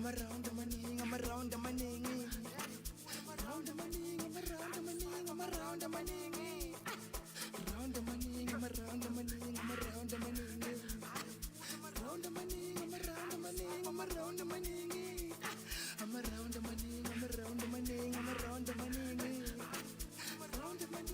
around the money, I'm around the money. Around the money, I'm around the money, I'm around the money. Around the money, I'm around the money, I'm around the money. Around the money, I'm around the money, I'm around the money. I'm around the money, I'm around the money, I'm around the money. Around the money.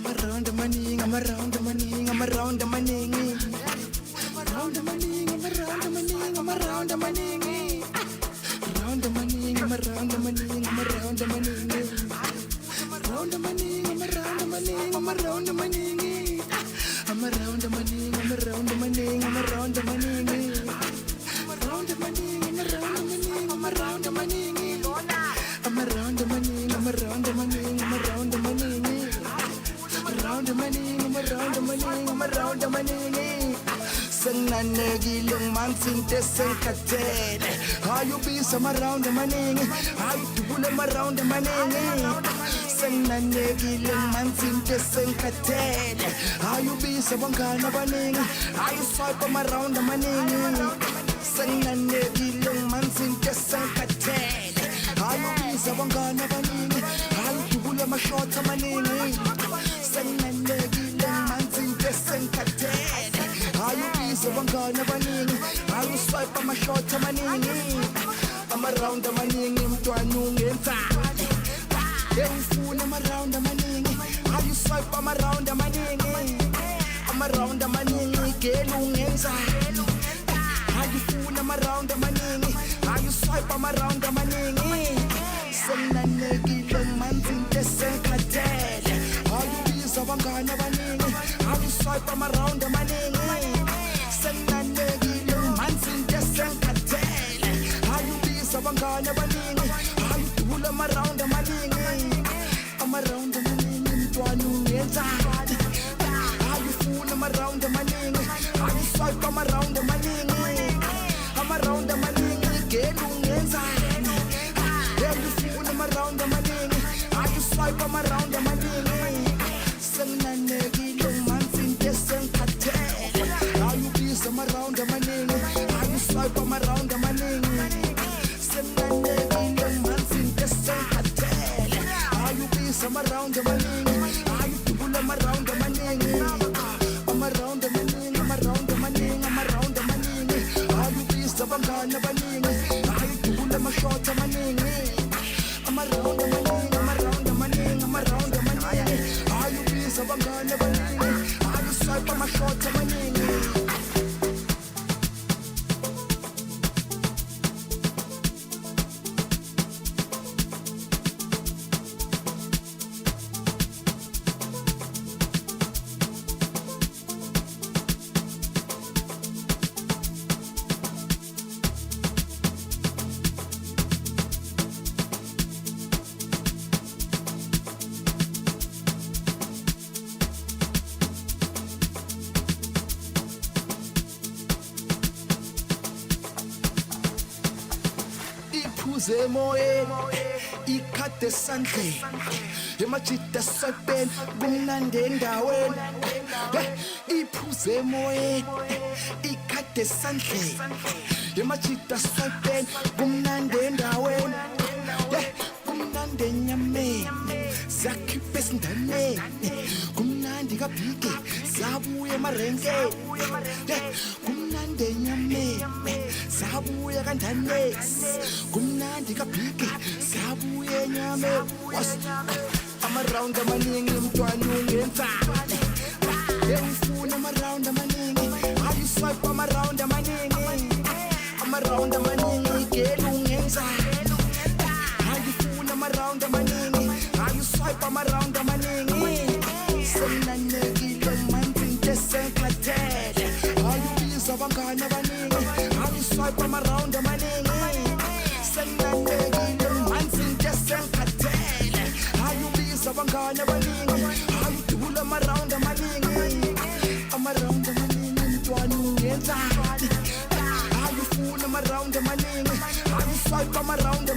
Around the money, I'm around the money, I'm around the money. Around the money, I'm around the money, I'm around the money. Around the money, I'm around the money, I'm around the money. Around the money, I'm around the money, I'm around the money. I'm around the money, I'm around the money, I'm around the money. Around the money, I'm around the money, I'm around the money. I'm around the money, I'm around the money, I'm around the money. Around the money, I'm around the money, I'm around the money. Sananegi yung man sinte sen katen. How you be some around the money? How you do them around the money? Sananegi yung man sinte sen katen. How you be some kind of money? How you swipe them around the money? Sananegi yung man sinte sen katen. How you be some kind of money? How you do them a short of money? Sananegi yung man sinte sen katen. How you be so I'm gonna running? How you swipe on my short to my knee? I'm around the money, I'm trying to inside. Hey, fool, I'm around the money. How you swipe on around the money? I'm around the money, get on inside. How you fool, I'm around the money. How you swipe on around the money? Send a nigga, man, think the same cartel. How you be so I'm gonna running? How you swipe on around the money? I'm gonna running. How you do them around the money? I'm around the money, to a new inside. How you fool them around the money? How you swipe them around the money? I'm around the money, get on inside. How you fool them around the money? How you swipe them around the money? Send a nigga, young man, think this and cartel. How you be some around the money? How you swipe them around the money? How you be some around the money? How you do them around the money? I'm around the money, I'm around the money, I'm around the money. How you be some around the money? How you do them a short of money? I'm around the money, I'm around the money, I'm around the money. How you be some around the money? How you swipe on my short of money? Iphuze moye ikhathe sandle emajita sopen kumnandi endaweni iphuze moye ikhathe sandle emajita sopen kumnandi endaweni kumnandi enyameni zakhiphe esindameni kumnandi kabhike zabuye emarenkeni kumnandi enyameni zabuye kandane kumnandi kabhike zabuye enyameni. I'm around the money, I'm trying to inside. I'm around the money. How you swipe, I'm around the money. amaningi senanekile manje nje sengikhathele ayubiza abangani abaningi ayiswipe ama-round amaningi senanekile manje nje sengikhathele ayubiza abangani abaningi ayudubula ama-round amaningi mntwana ungenzani ayufuna ama-round amaningi ayiswipe ama-round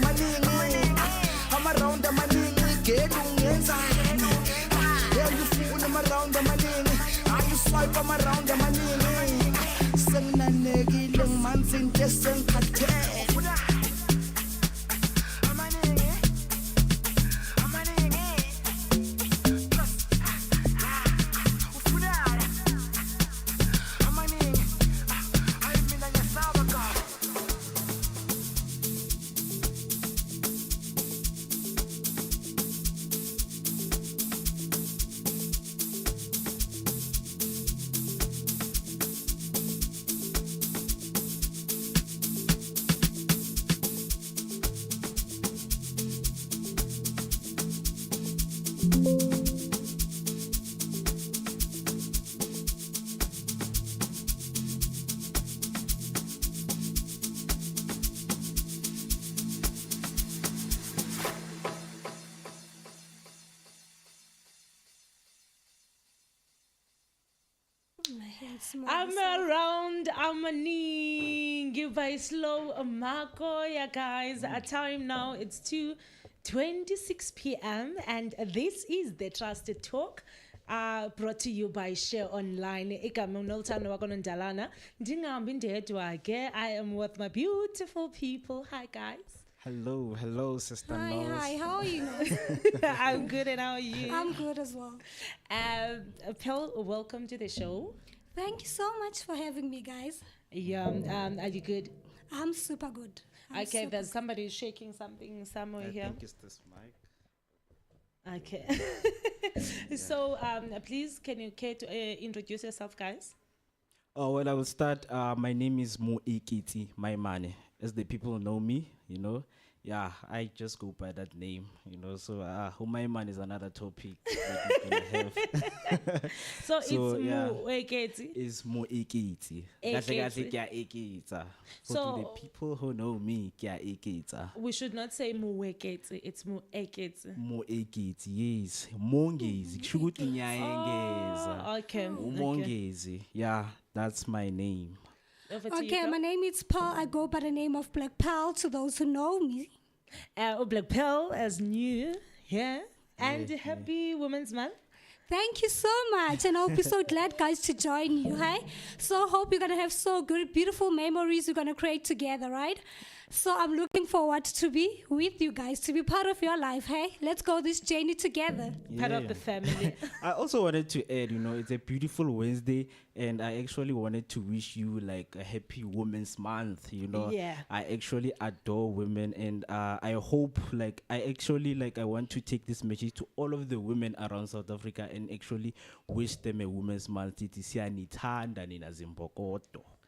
amaningi geli ungenzani ayufuna ama-round amaningi ayiswipe ama-round amaningi senginanekile ngimanzi nje sengikhathele I'm around amaningi by Slow Marco. Yeah, guys, our time now it's 2:26 p.m. and this is the Trusted Talk. Brought to you by Share Online. I am with my beautiful people. Hi, guys. Hello, Sister Nose. Hi, how are you? I'm good, and how are you? I'm good as well. Pearl, welcome to the show. Thank you so much for having me, guys. Yeah, are you good? I'm super good. Okay, there's somebody shaking something somewhere here. I think it's this mic. Okay. So, please, can you care to introduce yourself, guys? Oh, well, I will start. My name is Mo Ikiti, my man. As the people know me, you know. Yeah, I just go by that name, you know. So, who my man is another topic that we're gonna have. So it's Mo Eketi. It's Mo Ikiti. So to the people who know me, we should not say Mo Eketi. It's Mo Eketi. Mo Ekiti, yes. Mongezi. Oh, okay. Mongezi. Yeah, that's my name. Okay, my name is Pearl. I go by the name of Black Pearl to those who know me. Black Pearl as new, yeah. And happy Women's Month. Thank you so much, and I hope you're so glad, guys, to join you, hey? So hope you're going to have so good, beautiful memories we're going to create together, right? So I'm looking forward to be with you guys, to be part of your life, hey? Let's go this journey together. Part of the family. I also wanted to add, you know, it's a beautiful Wednesday, and I actually wanted to wish you like a happy Women's Month, you know. Yeah. I actually adore women, and I hope, like, I want to take this message to all of the women around South Africa and actually wish them a Women's Month.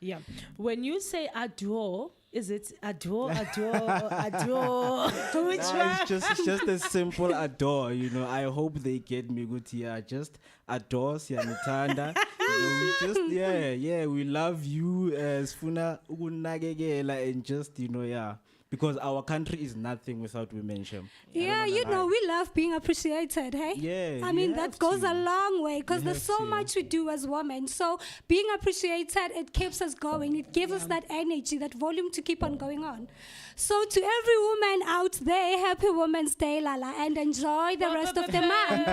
Yeah. When you say adore, is it adore, or adore? Which one? It's just a simple adore, you know. I hope they get me good here. Just adore, siyanithanda. We love you, Sfuna ukunakekela, and just, you know, yeah. Because our country is nothing without women, Shem. Yeah, you know, we love being appreciated, hey? Yeah. I mean, that goes a long way because there's so much we do as women. So being appreciated, it keeps us going. It gives us that energy, that volume to keep on going on. So to every woman out there, happy Women's Day, Lala, and enjoy the rest of the month.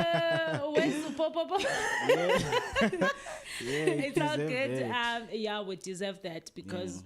It's all good. Yeah, we deserve that because...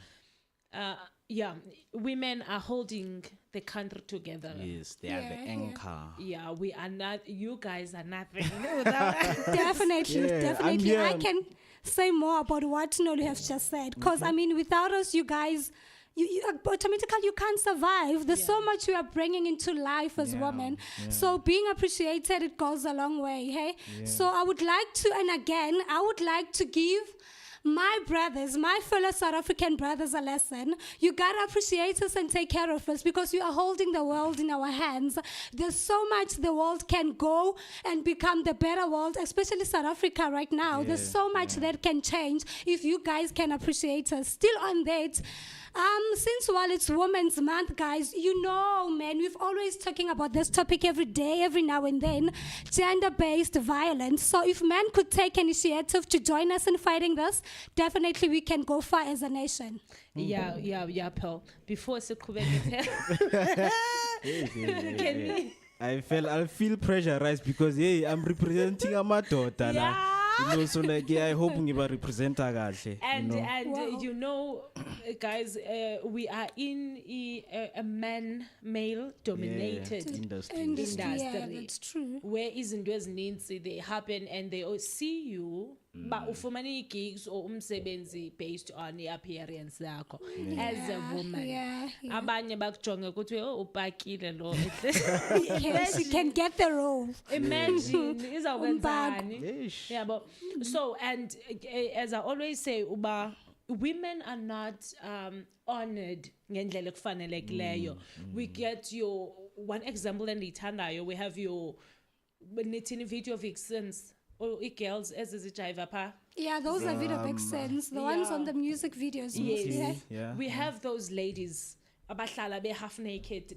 women are holding the country together. Yes, they are the anchor. Yeah, we are not. You guys are nothing without us. Definitely. I can say more about what Nolu has just said. Because, I mean, without us, you guys, you automatically you can't survive. There's so much you are bringing into life as women. Yeah. So being appreciated, it goes a long way, hey? Yeah. So I would like to give my brothers, my fellow South African brothers, a lesson. You gotta appreciate us and take care of us because we are holding the world in our hands. There's so much the world can go and become the better world, especially South Africa right now. There's so much that can change if you guys can appreciate us. Still on that. Since while it's Women's Month, guys, you know, man, we've always talking about this topic every day, every now and then, gender-based violence. So if men could take initiative to join us in fighting this, definitely we can go far as a nation. Yeah, Pearl. Before Sekubeke, can we? I feel pressurized because hey, I'm representing Amadota. Yeah. You know, so like I hope ngiba represent kahle. And you know? and Wow. you know, guys, we are in a male dominated industry. Yeah, that's true. where izinto ezininzi they happen and they all see you but ufumana gigs or umsebenzi based on the appearance yakho as a woman. Yeah. Abanye bakujonge ukuthi oh upakile lo. Yes, you can get the role. Imagine izawukwenzani. Eish. Yeah, but so and as I always say, uba women are not honored ngendlela ekufanelekileyo. We get your one example endiyithandayo. We have your nithini video vixens or girls ezizijiva pha. Yeah, those are video vixens, the ones on the music videos. Yes. Yeah. We have those ladies abahlala be half naked.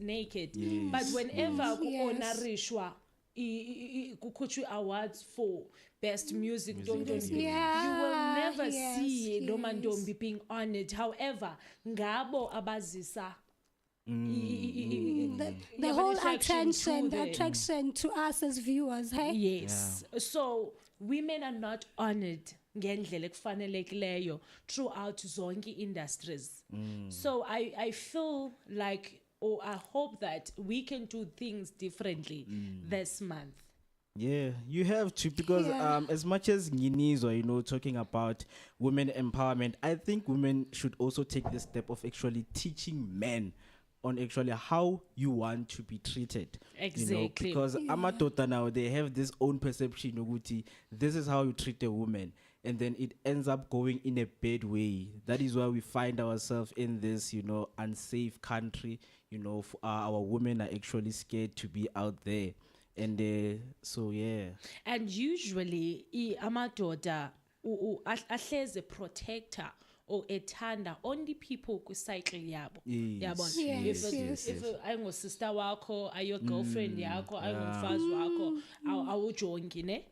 But whenever kuonarishwa kukhutshwa awards for best music, you will never see lo mantombi being honored. However, ngabo abazisa The whole attention, the attraction to us as viewers, hey? Yes. So women are not honored ngendlela ekufanelekileyo throughout zonke industries. So I feel like, or I hope that we can do things differently this month. Yeah, you have to because as much as Nginizo, you know, talking about women empowerment, I think women should also take the step of actually teaching men on actually how you want to be treated. Exactly. You know, because Amadota now, they have this own perception, Uguti, this is how you treat a woman. And then it ends up going in a bad way. That is why we find ourselves in this, you know, unsafe country. You know, our women are actually scared to be out there. And so, yeah. And usually, amadoda ahleze protector or ethanda only people kwicycle yabo. Yabona. If ayingo sister wakho, ayo girlfriend yakho, ayingumfazi wakho, awujongi ne.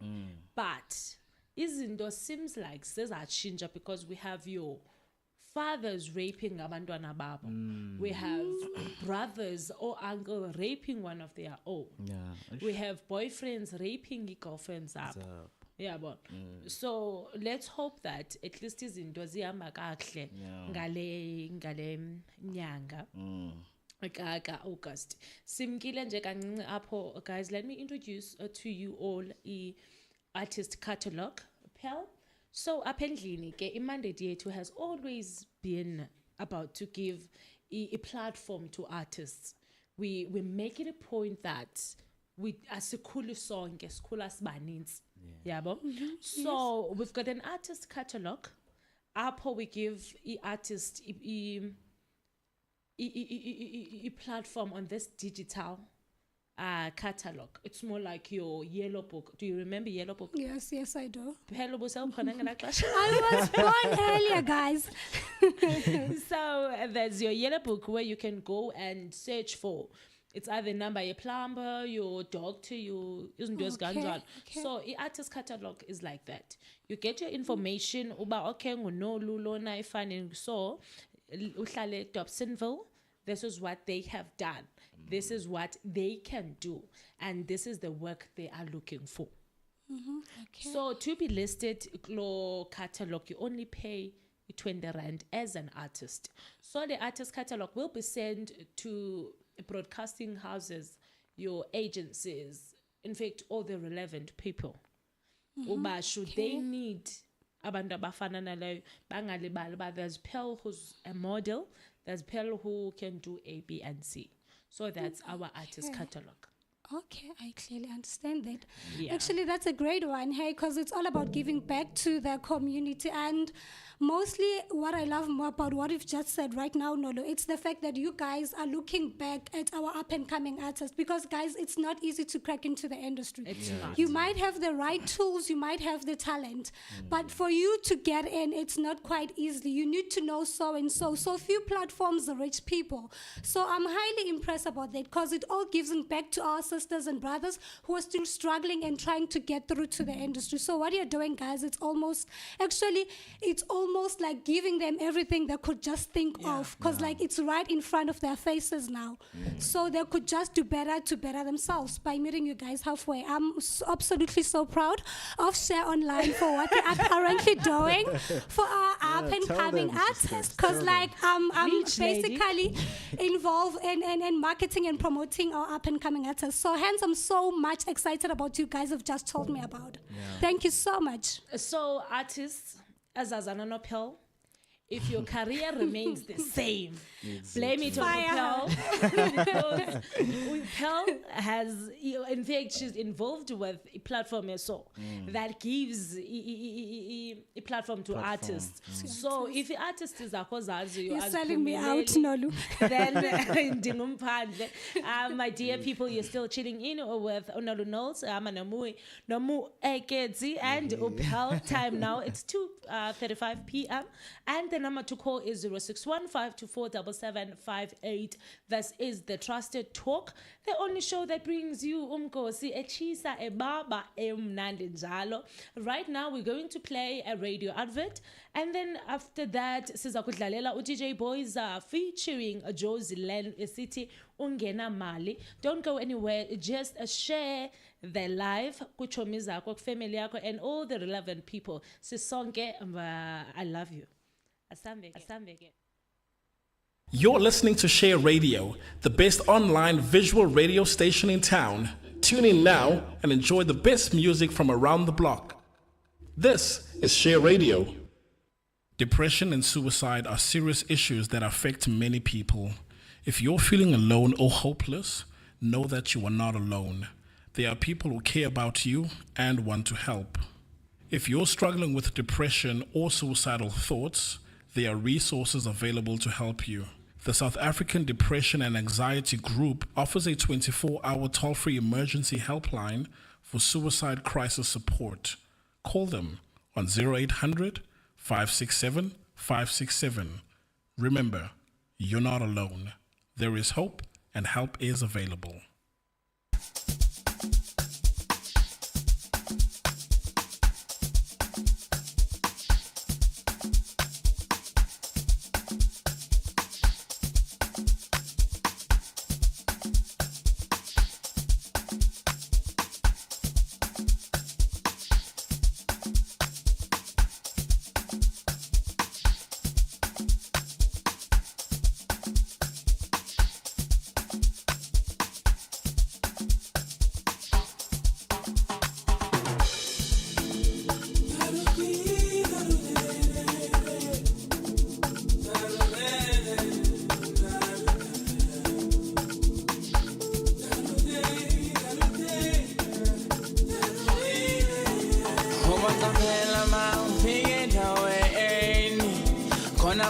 But izinto seems like sezatshintsha because we have your fathers raping abantwana babo. We have brothers or uncle raping one of their own. Yeah. We have boyfriends raping girlfriends up. Yeah, but so let's hope that at least izinto zihamba kahle ngale nyanga. Ka August. Simkile nje kancinci apho, guys. Let me introduce to you all artist catalog. Pearl. So apendlini ke imandate yethu has always been about to give a platform to artists. We make it a point that we asikhulu sonke sikhula sibaninzi. Yabo. So we've got an artist catalog. Apho we give artist a platform on this digital catalog. It's more like your yellow book. Do you remember yellow book? Yes, I do. Hello, I was born earlier, guys. So there's your yellow book where you can go and search for. It's either number your plumber, your doctor, your Okay. So the artist catalog is like that. You get your information about okay, no lulona ifani so uhlale Dobsonville. This is what they have done. This is what they can do. And this is the work they are looking for. Okay. So to be listed, catalog, you only pay 20 Rand as an artist. So the artist catalog will be sent to broadcasting houses, your agencies, in fact, all the relevant people. Uba should they need abantu abafana naleyo bangalibali, but there's Pearl who's a model, there's Pearl who can do A, B, and C. So that's our artist catalog. Okay, I clearly understand that. Yeah. Actually, that's a great one, hey, because it's all about giving back to the community. And mostly what I love more about what you've just said right now, Nolo, it's the fact that you guys are looking back at our up-and-coming artists. Because, guys, it's not easy to crack into the industry. It's not. You might have the right tools, you might have the talent, but for you to get in, it's not quite easy. You need to know so-and-so. So few platforms reach people. So I'm highly impressed about that because it all gives back to our sisters and brothers who are still struggling and trying to get through to the industry. So what you're doing, guys, it's almost like giving them everything they could just think of, because like it's right in front of their faces now. So they could just do better to better themselves by meeting you guys halfway. I'm absolutely so proud of Share Online for what they are currently doing for our up and coming artists, because like I'm Reach, lady. basically involved in marketing and promoting our up and coming artists. So hence I'm so much excited about you guys have just told me about. Thank you so much. So, artists, as Azana Nopel, if your career remains the same, blame it on Pearl. Because Pearl has, in fact, she's involved with a platform that gives a platform to artists. So if the artist is a cause, You're selling me out, Nolu. then my dear people, you're still chilling in with Onalu Knowles, Namu Ekezi, and Pearl. Time now, it's 2:35 p.m. And the number to call is 0615247758. This is the Trusted Talk, the only show that brings you umkosi echisa ebaba emnandi njalo. Right now we're going to play a radio advert, and then after that sizakudlalela uDJ Boys featuring Josie Len City Ungena Mali. Don't go anywhere, just share the live kuchomi zakho family yakho and all the relevant people. Sisonke, I love you. Asambeke. You're listening to Share Radio, the best online visual radio station in town. Tune in now and enjoy the best music from around the block. This is Share Radio. Depression and suicide are serious issues that affect many people. If you're feeling alone or hopeless, know that you are not alone. There are people who care about you and want to help. If you're struggling with depression or suicidal thoughts, there are resources available to help you. The South African Depression and Anxiety Group offers a 24-hour toll-free emergency helpline for suicide crisis support. Call them on 0800 567 567. Remember, you're not alone. There is hope and help is available.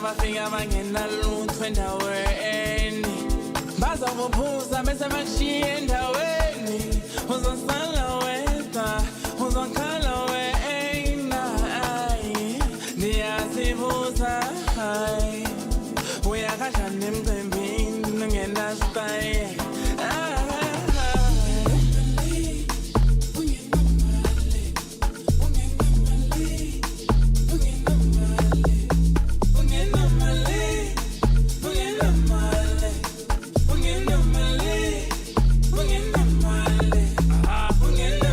Bafika bangena lutho endaweni bazokuphuza bese bakushiya endaweni uzosala wedwa uzokhala wena niyazibuza uyakashana emcimbini ungena style Ungena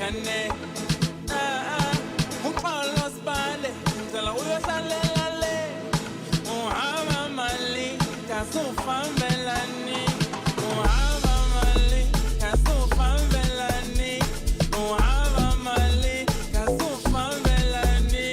ngane uxolo sibale ngicela uyohlalela le uhamba mali kasufambelani uhamba mali kasufambelani uhamba mali kasufambelani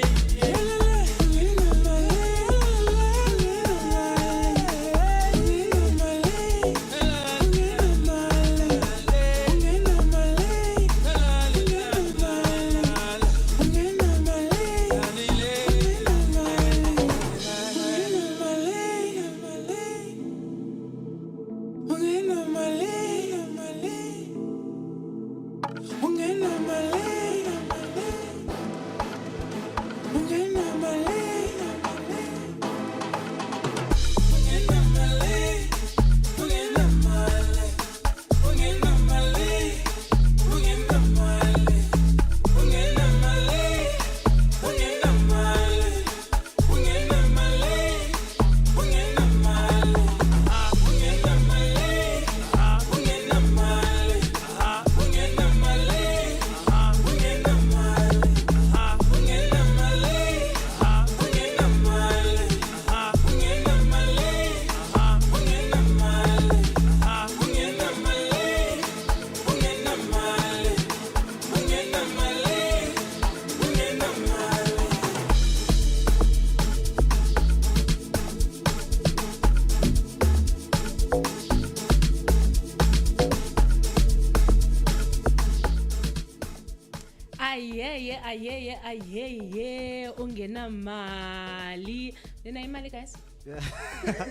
Ayeye ungena mali. Lena imali guys?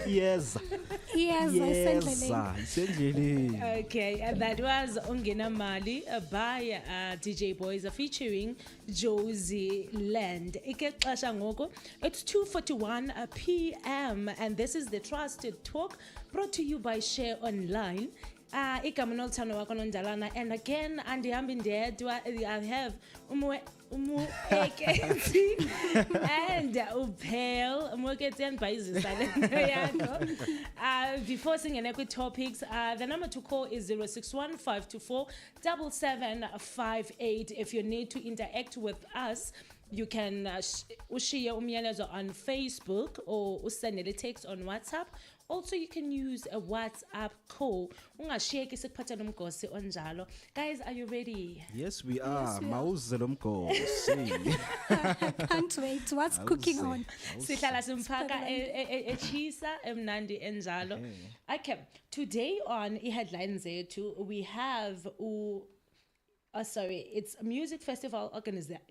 Yes. Yes, Essentially. Okay, that was Ungena Mali by DJ Boys featuring Josie Land. Ikexesha ngoko. It's 2:41 p.m. and this is the Trusted Talk brought to you by Share Online. Igama nolthando wakho nondalana, and again andihambi ndedwa. I have Eketi and Upel Umweketi and Baizisa. Before singing equi topics, the number to call is 061-524-7758. If you need to interact with us, you can ushia umyalezo on Facebook or send a text on WhatsApp. Also, you can use a WhatsApp call. Ungashiyeki sikuphatha nomgosi onjalo. Guys, are you ready? Yes, we are. Can't wait. What's cooking on? Sihlala simpaka echisa emnandi enjalo. Okay, today on iHeadlines zethu we have it's Music Festival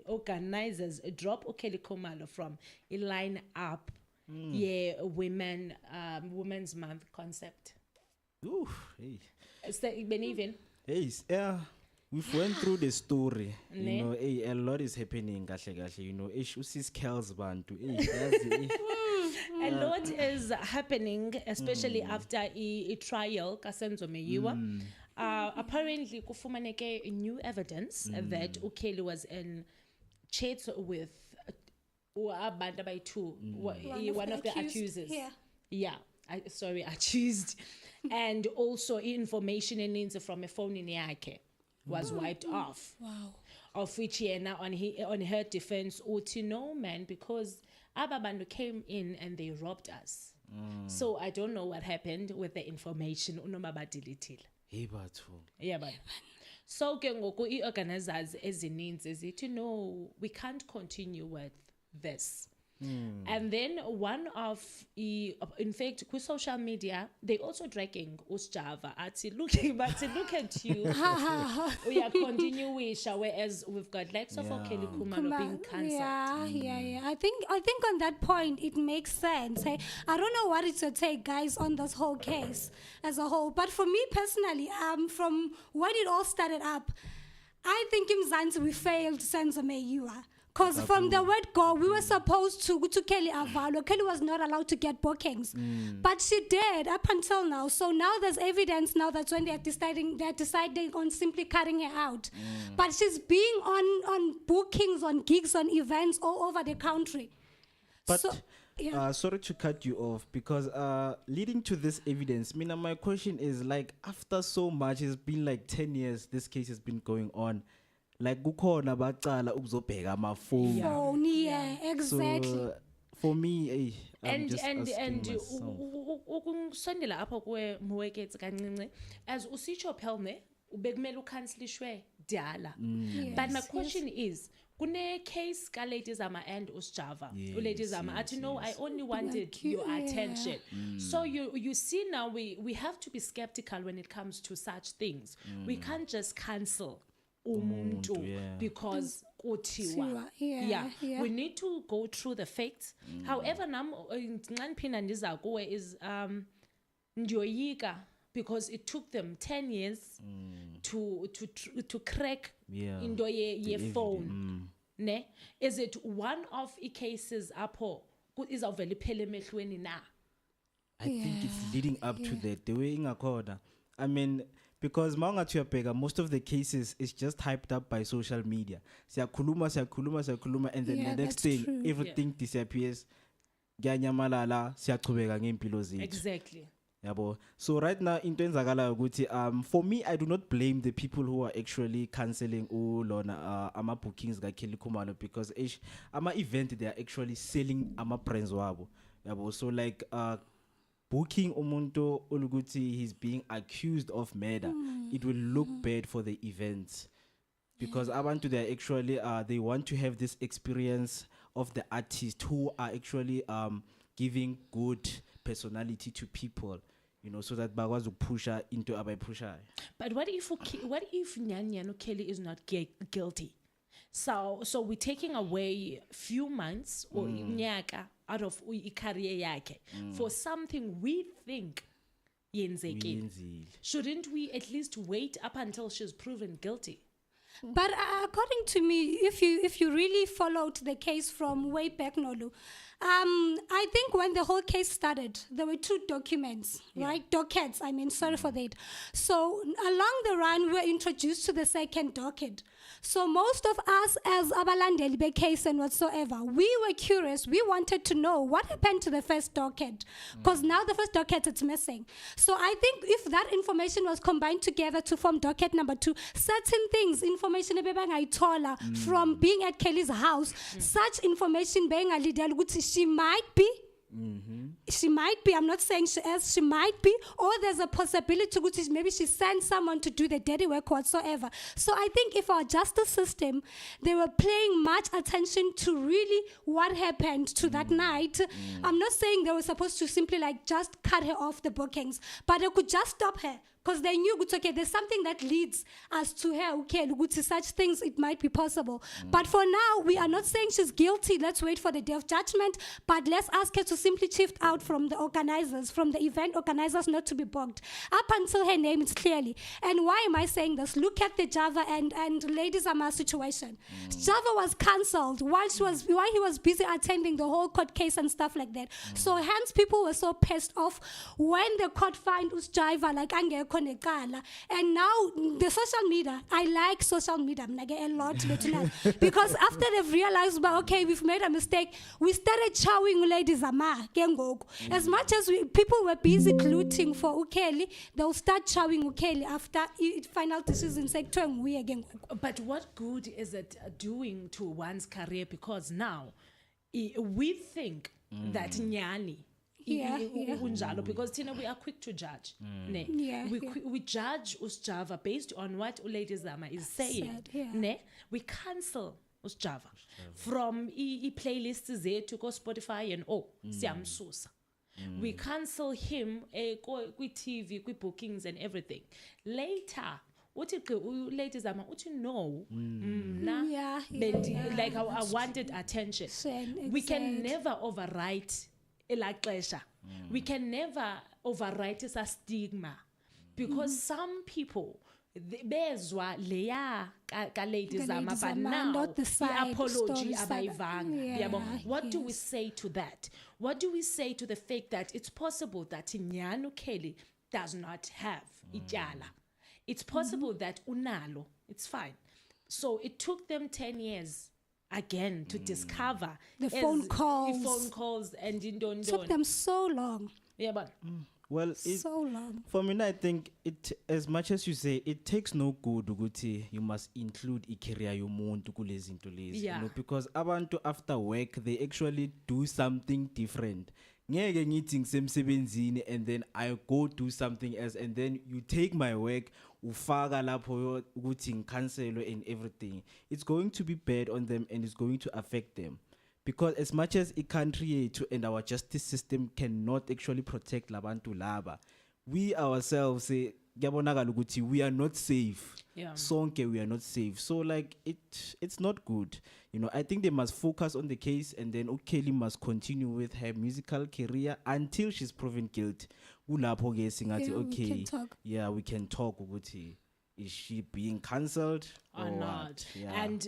organizers drop Kelly Khumalo from a line up. Yeah, Women's Month concept. Ooh, hey. Is that even? Hey, we've went through the story. You know, a lot is happening. You know, usis kills bantu. A lot is happening, especially after a trial. Kasenzo Meyiwa. Apparently, kufumaneke new evidence that Ukeli was in chats with Banda by two, one of the accusers. Yeah. Accused. And also information and from a phone in Yake was wiped off. Wow. Of which now on her defense, no man, because Ababandu came in and they robbed us. So I don't know what happened with the information. Yeah, but so kengoku organizers ezininzi zithi no, we can't continue with this. And then one of in fact social media they also dragging Usjava look at you. We are continuing, whereas we've got likes of Kelly Khumalo being cancelled. Yeah. I think on that point it makes sense. I don't know what it's to take, guys, on this whole case as a whole. But for me personally, from when it all started up, I think in Mzansi we failed Senzo Meyiwa. Because from the word go, we were supposed to go to Kelly Avalo. Kelly was not allowed to get bookings. But she did up until now. So now there's evidence now that's when they're deciding on simply cutting her out. But she's being on bookings, on gigs, on events all over the country. But sorry to cut you off, because leading to this evidence, Mina, my question is, like, after so much, it's been like 10 years this case has been going on. like kukhona bacala ukuzobheka amafoni. Phone, yeah, exactly. So for me, I'm and just and asking and myself. ukusondela apho kuwe Muweketsi kancinci as usitsho phelne ubekumele ukhanselishwe dala. But my question is kune case ka Lady Zama and Usjava. Lady Zama athi no, I only wanted your attention. So you see now we have to be skeptical when it comes to such things. We can't just cancel umuntu because kuthiwa. Yeah. We need to go through the facts. However, nam nxaniphinda ndiza kuwe is ndiyoyika because it took them 10 years to crack into ye phone. Ne? Is it one of the cases apho izawuvela iphele emehlweni na? I think it's leading up to that. The way ingakhona. I mean, because mawungathi uyabheka, most of the cases is just hyped up by social media. Siyakhuluma, and then Yeah, the next that's thing, true. everything disappears. Kuyanyamalala, siyachubeka ngeimpilo zethu. Exactly. Yabo. So right now into enzakalayo ukuthi for me I do not blame the people who are actually cancelling lona ama bookings ka Kelly Khumalo because ama event they are actually selling ama brands wabo. Yabo. So like booking umuntu olukuthi he's being accused of murder, it will look bad for the events. Because abantu they are actually they want to have this experience of the artist who are actually giving good personality to people, you know, so that bakwazi ukupusha into abayipushayo. But what if Nyanyano Kelly is not guilty? So we're taking away few months or nyaka out of career yake for something we think yenzekile. Shouldn't we at least wait up until she's proven guilty? But according to me, if you really followed the case from way back, Nolu, I think when the whole case started, there were 2 documents, right? Dockets, sorry for that. So along the run, we were introduced to the second docket. So most of us as abalandeli be case and whatsoever, we were curious. We wanted to know what happened to the first docket, because now the first docket is missing. So I think if that information was combined together to form docket number 2, certain things, information from being at Kelly's house, such information being a leader, she might be. She might be, I'm not saying she is, she might be, or there's a possibility which maybe she sent someone to do the dirty work whatsoever. So I think if our justice system, they were paying much attention to really what happened to that night. I'm not saying they were supposed to simply like just cut her off the bookings, but they could just stop her. Because they knew, okay, there's something that leads us to her, okay, to such things, it might be possible. But for now, we are not saying she's guilty. Let's wait for the day of judgment. But let's ask her to simply shift out from the organizers, from the event organizers, not to be booked. Up until her name is clearly. And why am I saying this? Look at the Java and Lady Zama situation. Java was cancelled while he was busy attending the whole court case and stuff like that. So hence people were so pissed off when the court found Java like and now the social media, I like social media a lot because after they've realized, but okay, we've made a mistake, we started chowing Lady Zama. As much as people were busy glooting for Ukeli, they'll start chowing Ukeli after final decisions. But what good is it doing to one's career? Because now we think that Nyani unjalo, because we are quick to judge. We judge Usjava based on what Lady Zama is saying. We cancel Usjava from playlists zethu ko Spotify and siyamsusa. We cancel him TV, bookings and everything. Later Lady Zama no, like I wanted attention. We can never overwrite elaxesha. We can never overwrite a stigma because some people bezwa leya ka Lady Zama, but now the apology abayivanga. What do we say to that? What do we say to the fact that it's possible that Nyano Kelly does not have ityala? It's possible that unalo, it's fine. So it took them 10 years again to discover the phone calls and in took them so long. Yeah, but Well, So long. for me, I think it, as much as you say, it takes no good ukuthi you must include i-career yomuntu kulezi zinto lezi, Yeah. you know, because abantu after work they actually do something different. Ngeke ngithi ngisemsebenzini and then I go do something else and then you take my work ufaka lapho ukuthi ngikhanselwe and everything. It's going to be bad on them and it's going to affect them. Because as much as a country yethu and our justice system cannot actually protect labantu laba, we ourselves kuyabonakala ukuthi we are not safe. Yeah. Sonke we are not safe. So like it's not good. You know, I think they must focus on the case and then Kelly must continue with her musical career until she's proven guilty. Kulapho ke singathi Yeah, we okay. can talk. Yeah, we can talk ukuthi is she being cancelled Or not. what? Yeah. And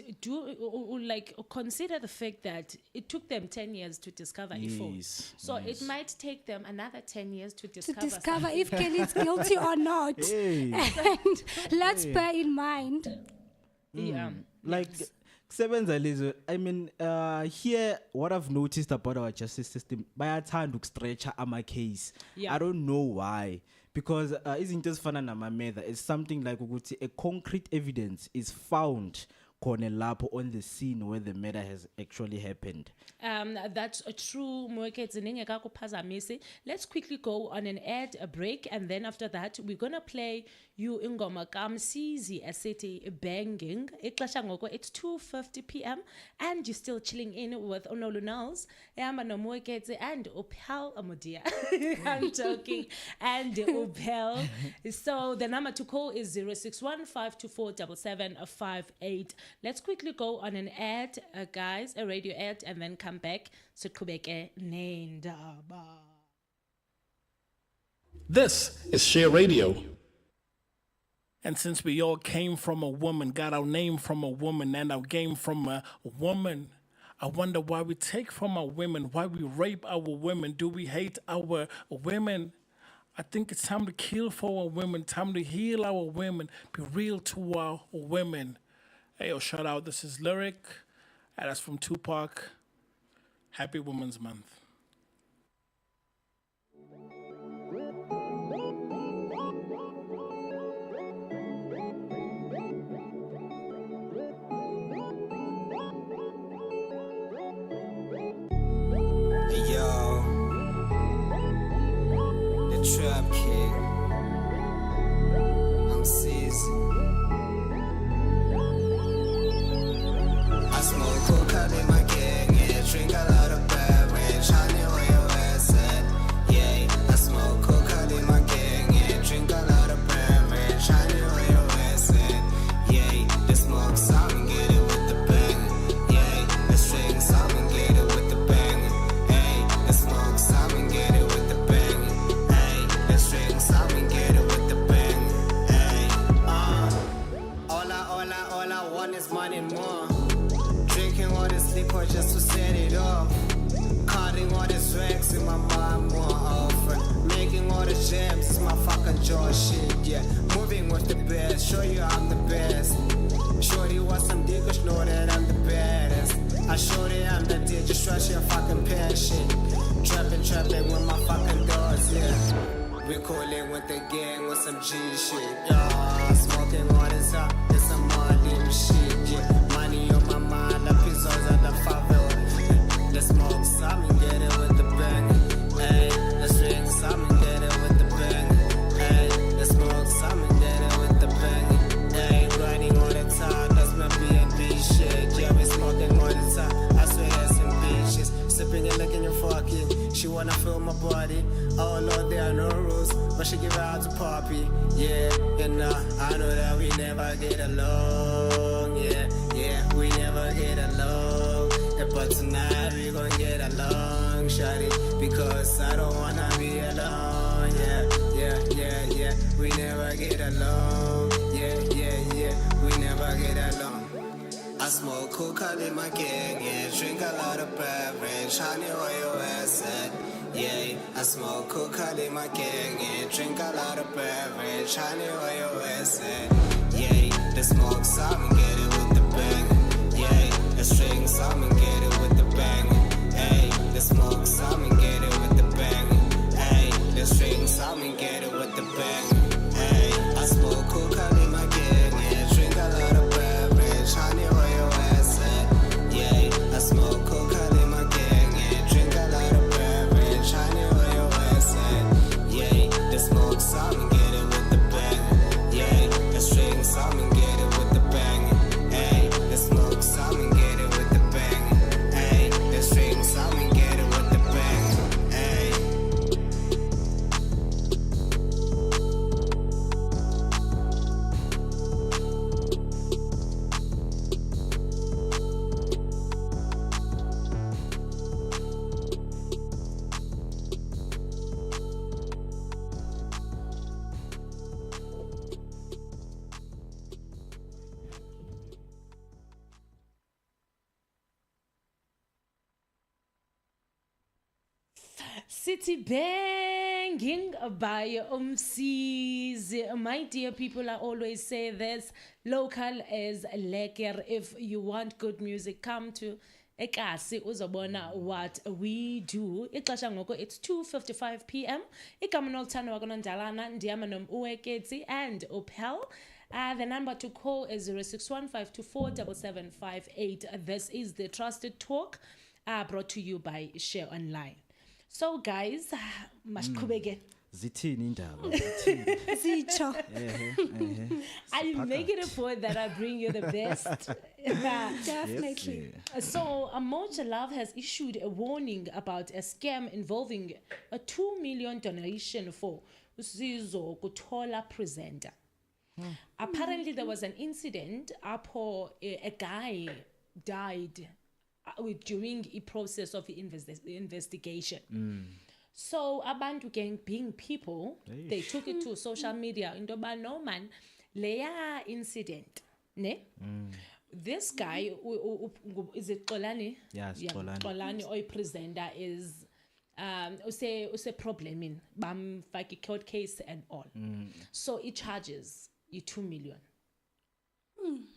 like consider the fact that it took them 10 years to discover a phone. Yes, So yes. it might take them another 10 years to To discover, discover something. if Kelly is guilty or not. Hey. And let's bear in mind. Yeah. Like kusebenza lezo, I mean here what I've noticed about our justice system bayathanda ukustretcha ama case. Yeah. I don't know why, because izinto ezifana namameda is something like ukuthi a concrete evidence is found khona lapho on the scene where the murder has actually happened. That's a true Mwekezi ningekakuphazamisi. Let's quickly go on an ad, a break, and then after that we're gonna play you ingoma kamsizi esithi banging. Ixesha ngoko it's 2:50 p.m. and you're still chilling in with Onolunals, Yamba no Mwekezi and Upel Amodia. I'm joking. And Upel. So the number to call is 061-524-7758. Let's quickly go on an ad, guys, a radio ad, and then come back. Siqhubeke nendaba. This is Share Radio. And since we all came from a woman, got our name from a woman, and our game from a woman, I wonder why we take from our women, why we rape our women. Do we hate our women? I think it's time to kill for our women, time to heal our women, be real to our women. Hey, yo, shout out, this is Lyric, and that's from Tupac. Happy Women's Month. Yo, the Trap King. I'm seasoned. I smoke coca in my gang, yeah. Drink a lot of beverage, honey where your ass at, yeah. I smoke coca in my gang, yeah. Drink a lot of beverage, honey where your ass at, yeah. The smoke some get it with the bang, yeah. The string some get it with the bang. The smoke, some get it with the bang. Hey, the string, some get it with the bang. Hey, all I want is money and more. Drinking all this liquor just to set it off. Cutting all these racks in my mind more often. Making all the jams is my fucking jaw shit, yeah. Moving with the best, show you I'm the best. Shorty want some dick, cause know that I'm the baddest. I show that I'm the dick, just trust your fucking passion. Trapping with my fucking dogs, yeah. We cooling with the gang with some G shit, yeah. Smoking all this up, it's some money shit, yeah. Money on my mind, the pizzas at the favela. Let's smoke some and get it with the bang. Hey, let's drink some and get it with the bang. Hey, let's smoke some and get it with the bang. Hey, grinding all the time, that's my B&B shit. Yeah, we smoking all the time, I swear that's some bitches. Sipping and licking your fucking, she wanna feel my body. Oh Lord, there are no rules, but she give out to Poppy. Yeah, you know, I know that we never get along. Yeah, we never get along. Yeah, but tonight we gon' get along, shawty, because I don't wanna be alone. Yeah, we never get along. Yeah, we never get along. I smoke coca in my gang, yeah. Drink a lot of beverage, honey where your ass at, yeah. I smoke coca in my gang, yeah. Drink a lot of beverage, honey where your ass at, yeah. The smoke some and get it with the bang, yeah. The string some and get it with the bang, hey. The smoke some and get it with the bang, hey. The string some City banging by Umsizi. My dear people, I always say this, local is lekker. If you want good music, come to Ekasi uzobona what we do. Ixesha ngoko it's 2:55 p.m. Igama nolthando wakonondalana ndiyama nomUeketsi and Opel. The number to call is 0615247758. This is the Trusted Talk, brought to you by Share Online. So guys, masiqhubeke. Zithini indaba? Zithini? Sitsho. I make it a point that I bring you the best. Definitely. So, Moja Love has issued a warning about a scam involving a 2 million donation for Usizo Kutola presenter. Apparently, there was an incident a guy died during a process of the investigation. So, abantu gang being people, they took it to social media. Into ba no man, leya incident, ne? This guy, is it Xolani? Yes, Xolani. Xolani oy presenter is use problem in bam faki court case and all. So it charges you 2 million.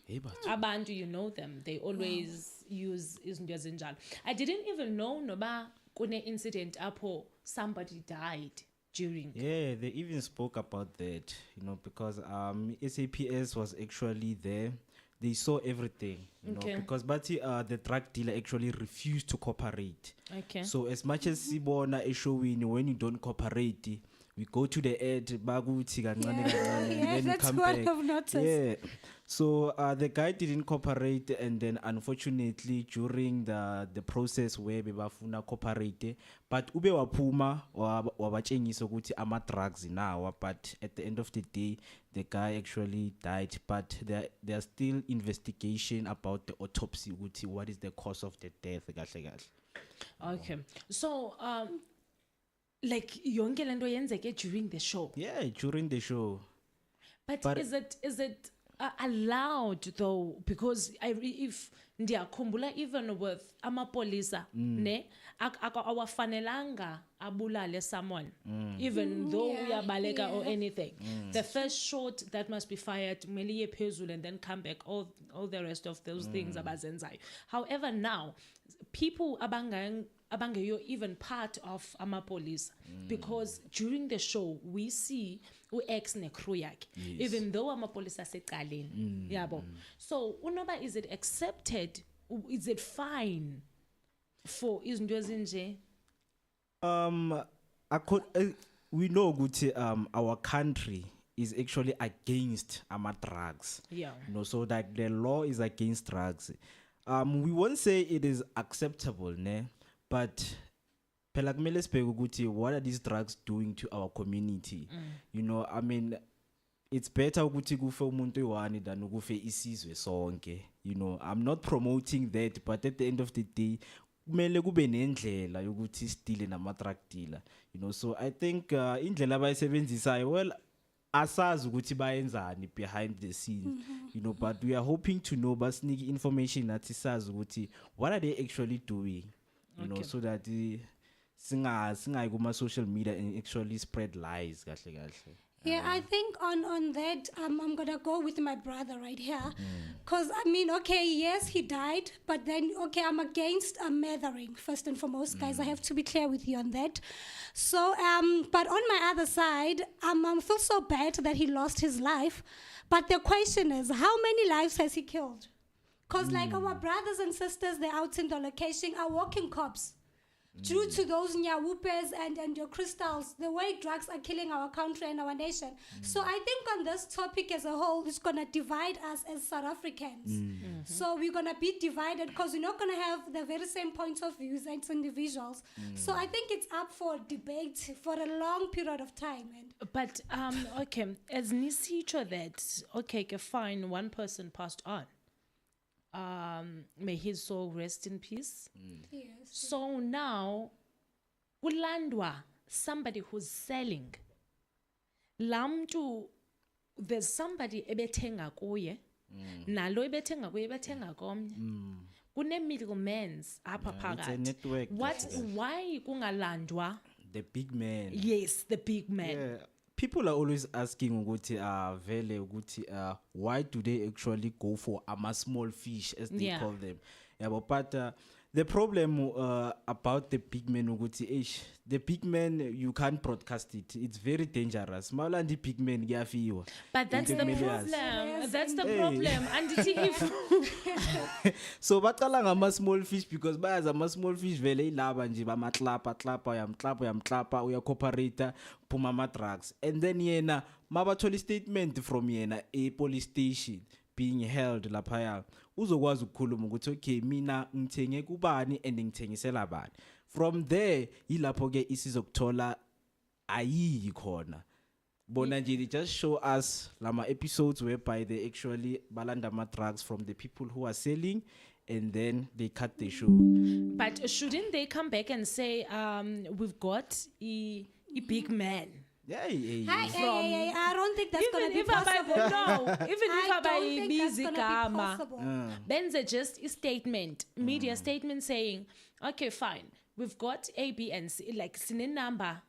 Hey, but Abantu, you know them. They always use izinto ezinjalo. I didn't even know noba kune incident apho somebody died during. yeah, they even spoke about that, you know, because SAPS was actually there. They saw everything, you Okay. know, because the drug dealer actually refused to cooperate. Okay. So as much as Sibona is showing, when you don't cooperate, we go to the ad, baguti kancane kancane, and Yeah, then that's come what back. I've noticed. Yeah. So the guy didn't cooperate, and then unfortunately during the process where bebafuna cooperate, but ube waphuma wabatshengisa ukuthi ama drugs now, but at the end of the day the guy actually died. But there's still investigation about the autopsy, ukuthi what is the cause of the death kahle kahle. Okay. So like yonke lento yenzeke during the show. Yeah, during the show. But is it allowed though? Because if ndiyakhumbula even with amapolisa ne awafanelanga abulale someone even though uyabaleka or anything. The first shot that must be fired kumele iye phezulu and then come back, all the rest of those things abazenzayo. However, now people abangeyo even part of amapolisa, because during the show we see u-ex ne-crew yakhe, even though amapolisa asecaleni yabo. So unoba, is it accepted, is it fine for izinto ezinje? We know ukuthi our country is actually against drugs. Yeah. You know, so that the law is against drugs. We won't say it is acceptable, ne? But phela kumele sibheke ukuthi what are these drugs doing to our community? You know, I mean, it's better ukuthi kufe umuntu oyi-one than ukufe isizwe sonke. You know, I'm not promoting that, but at the end of the day kumele kube nendlela yokuthi sidile nama-drug dealer. You know, so I think indlela abayisebenzisayo, well, asazi ukuthi bayenzani behind the scene, you know, but we are hoping to know, basinike information nathi sazi ukuthi what are they actually doing, you know, so that singayi kuma-social media and actually spread lies kahle kahle. Yeah, I think on that, I'm gonna go with my brother right here, cause I mean, okay, yes, he died, but then okay, I'm against murthering first and foremost, guys. I have to be clear with you on that. So, but on my other side, I feel so bad that he lost his life, but the question is, how many lives has he killed? Cause like our brothers and sisters, they're out in the location, are walking cops. Due to those nyawupes and your crystals, the way drugs are killing our country and our nation. So I think on this topic as a whole, it's going to divide us as South Africans. So we're going to be divided because we're not going to have the very same points of views as individuals. So I think it's up for debate for a long period of time. And But okay, as Nisito that, okay, fine, one person passed on. May his soul rest in peace. yes. So now, ulandwa, somebody who's selling. Lamtu, there's somebody ebethenga kuye. Nalo ebethenga kuye ebethenga komnye. kune middlemans apha It's a phakathi. network. Why kungalandwa? The big man. Yes, the big man. Yeah. People are always asking ukuthi vele ukuthi why do they actually go for small fish as they Yeah. call them. Yeah, but the problem about the big man ukuthi the big man you can't broadcast it. It's very dangerous. Mawulandi big man kuyafiwa. But that's the Millions. problem. That's the problem. And if So baqala ngama small fish because bayazi ama small fish vele ilaba nje bamaklapa uyamklapa uyacooperator phuma ama drugs and then yena mabathola statement from yena a police station being held lapha uzokwazi ukukhuluma ukuthi okay mina ngithenge kubani and ngithengisela bani from there ilapho ke isizokuthola ayiyi khona bona nje they just show us lama episodes whereby they actually balanda ama drugs from the people who are selling and then they cut the show. but shouldn't they come back and say we've got a big man? Yeah, I don't think that's going to Even be if possible. I buy think that's busy gonna be gama. possible. Benze just a statement, media statement saying, okay, fine, we've got A, B, and C, like sine number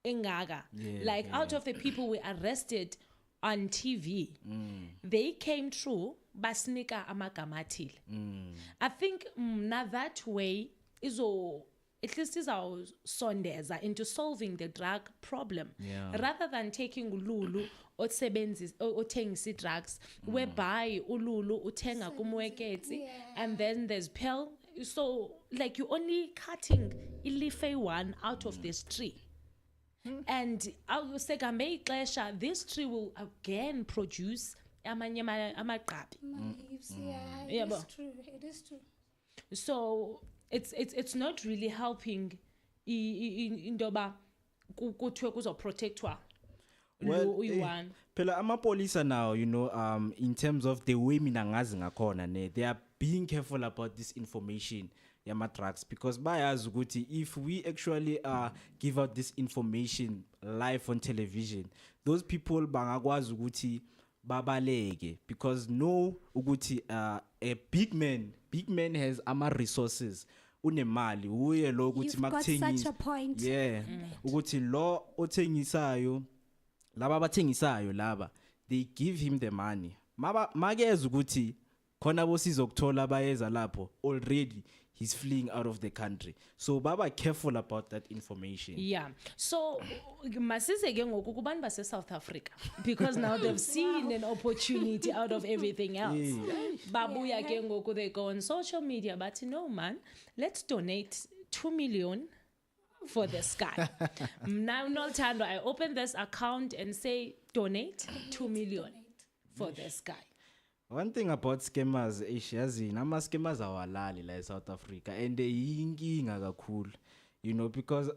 engaga. Like out of the people we arrested on TV, they came through basnika amagamatil. I think now that way is all. At least is our sondeza into solving the drug problem rather than taking ululu othengisa drugs whereby ululu uthenga kumweketsi and then there's pill, so like you only cutting ilife one out of this tree. And sekambe ixesha this tree will again produce amanye amaqabi. Yeah, it is true. It is true. So it's not really helping indoba kuthiwe kuzoprotectwa lo uyi-one. Phela amapolisa now, you know, in terms of the way mina ngazi ngakhona ne, they are being careful about this information yama drugs because bayazi ukuthi if we actually give out this information live on television, those people bangakwazi ukuthi babaleke because no ukuthi a big man has ama resources unemali uye lo ukuthi You've got such a point. yeah ukuthi lo othengisayo laba abathengisayo laba they give him the money makeza ukuthi khona bosizokuthola bayeza lapho already he's fleeing out of the country, so baba careful about that information. Yeah, so masize ke ngoku kubantu base South Africa because now they've seen an opportunity out of everything else. Babuya ke ngoku, they go on social media but no man, let's donate 2 million for this guy. Now Noltando, I open this account and say donate 2 million for this guy. One thing about scammers, yazini ama scammers awalali la South Africa and yinkinga kakhulu, you know, because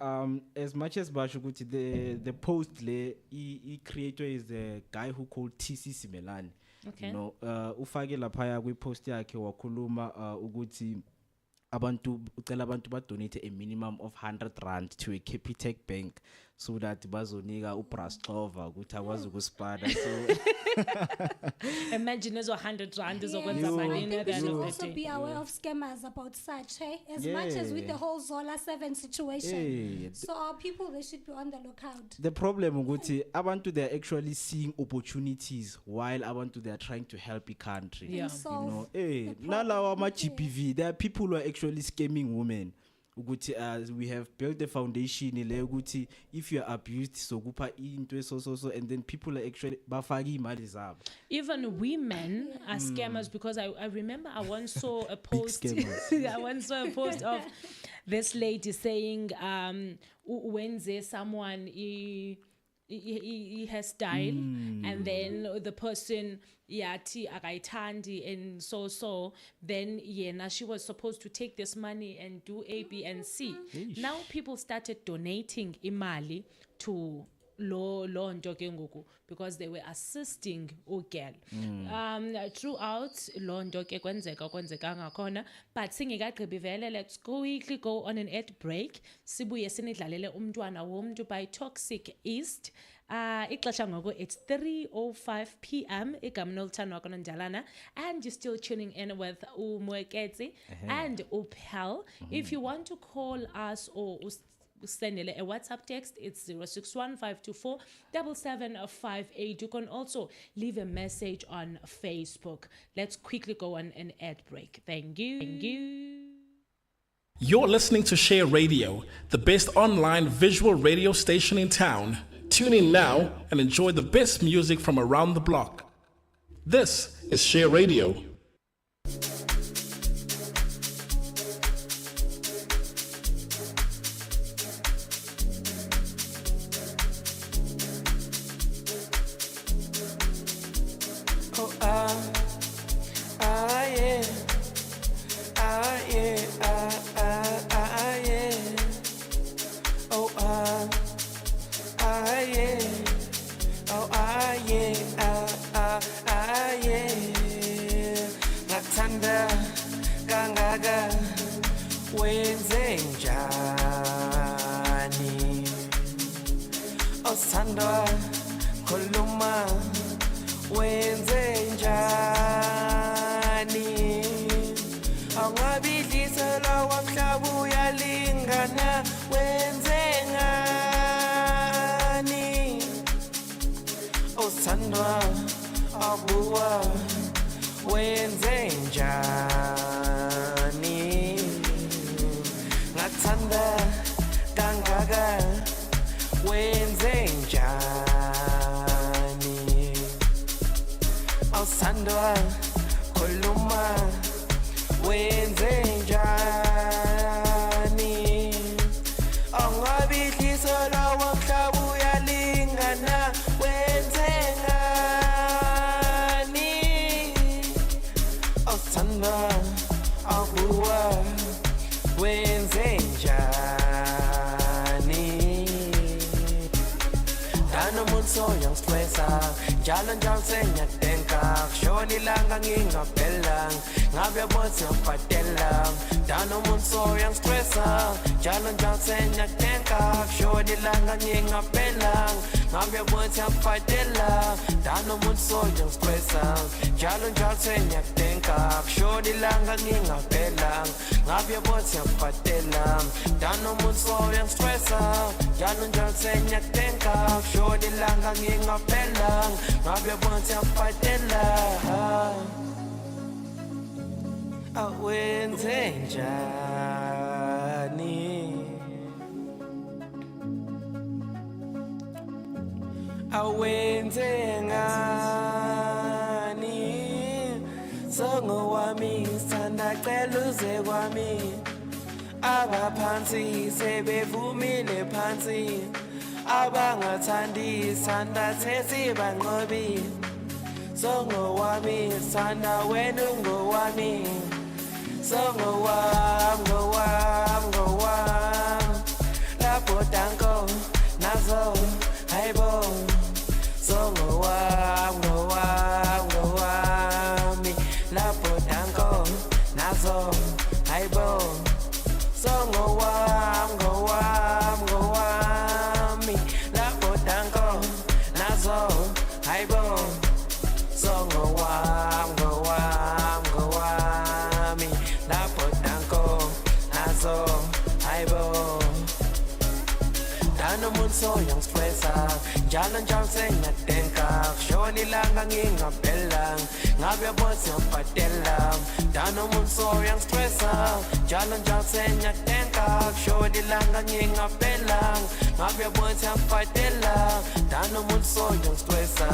as much as basho ukuthi the post le I creator is the guy who called TC Simelane. Okay. You know, ufake lapha kwi post yakhe wakhuluma ukuthi abantu ucela abantu ba donate a minimum of 100 rand to a Capitec bank so that bazonika uBrascova ukuthi akwazi ukuspada. So Imagine there's 100 rand is Yes, over the I money think at we the end should of the also day. be aware of scammers about such, hey? As much as with the whole Zola 7 situation. Hey, So our people, they should be on the lookout. the problem ukuthi abantu they are actually seeing opportunities while abantu they are trying to help the country. Yeah. And solve You know, the nalawa problem. ama GPV, there are people who are actually scamming women. Ukuthi we have built a foundation le ukuthi if you are abused so kupha into so and then people are actually bafaki imali zabo. Even women are scammers because I remember I once saw a post. scammers. I once saw a post of this lady saying when there's someone he has died and then the person yathi akaithandi and so then yena she was supposed to take this money and do A, B and C. Now people started donating imali to lo nto ke ngoku because they were assisting ugirl. Throughout lo nto ke kwenzeka ngakhona, but singekagqibi vele, let's quickly go on an ad break sibuye sinidlalele umntwana womntu by Toxic East. ixesha ngoku it's 3:05 p.m. igama noluthandwa wakho Nonjalana, and you're still tuning in with Umweketsi and Upel. If you want to call us or send a WhatsApp text, it's 061-524-7758. You can also leave a message on Facebook. Let's quickly go on an ad break. Thank you. Thank you. You're listening to Share Radio, the best online visual radio station in town. Tune in now and enjoy the best music from around the block. This is Share Radio. Oh, yeah. Yeah. Yeah. Oh, yeah. Oh, yeah. Ngathanda kangaka wenze njani? Osandwa khuluma wenze njani? Awungabidlisela wamhlaba uyalingana wenze ngani? Osandwa abuwa wenze njani? Ngathanda kangaka wenze njani? Awusandwa khuluma wenze njani? Awungabidlisela wamhlaba uyalingana wenze ngani? Awusandwa abuwa wenze njani? Dano munso yang stressa jalan jam senya tenka shoni langa nginga pelang ngabe bosi apatela dano munso yang stressa jalan jam senya tenka shoni langa nginga pelang ngabe bosi apatela dano munso yang stressa jalan jam senya tenka shoni langa nginga pelang ngabe bosi apatela dano munso yang stressa jalan jam senya tenka shoni langa nginga pelang ngabe bosi apatela awenze njani? Awenze ngani? Songo wami sandacela uze kwami abaphansi sebevumile phansi abangathandi sandathe sibanqobi songo wami sanda wena ngowami songo wam lapho danko nazo hayibo songo wami lapho danko nazo hayibo songo wami lapho danko nazo hayibo songo wami lapho danko nazo hayibo dano munso yang stressa jalan jam senya tenka shoni langa nginga pelang ngabe bosi apatela dano munso yang stressa jalan jam senya tenka shoni langa nginga pelang ngabe bosi apatela dano munso yang stressa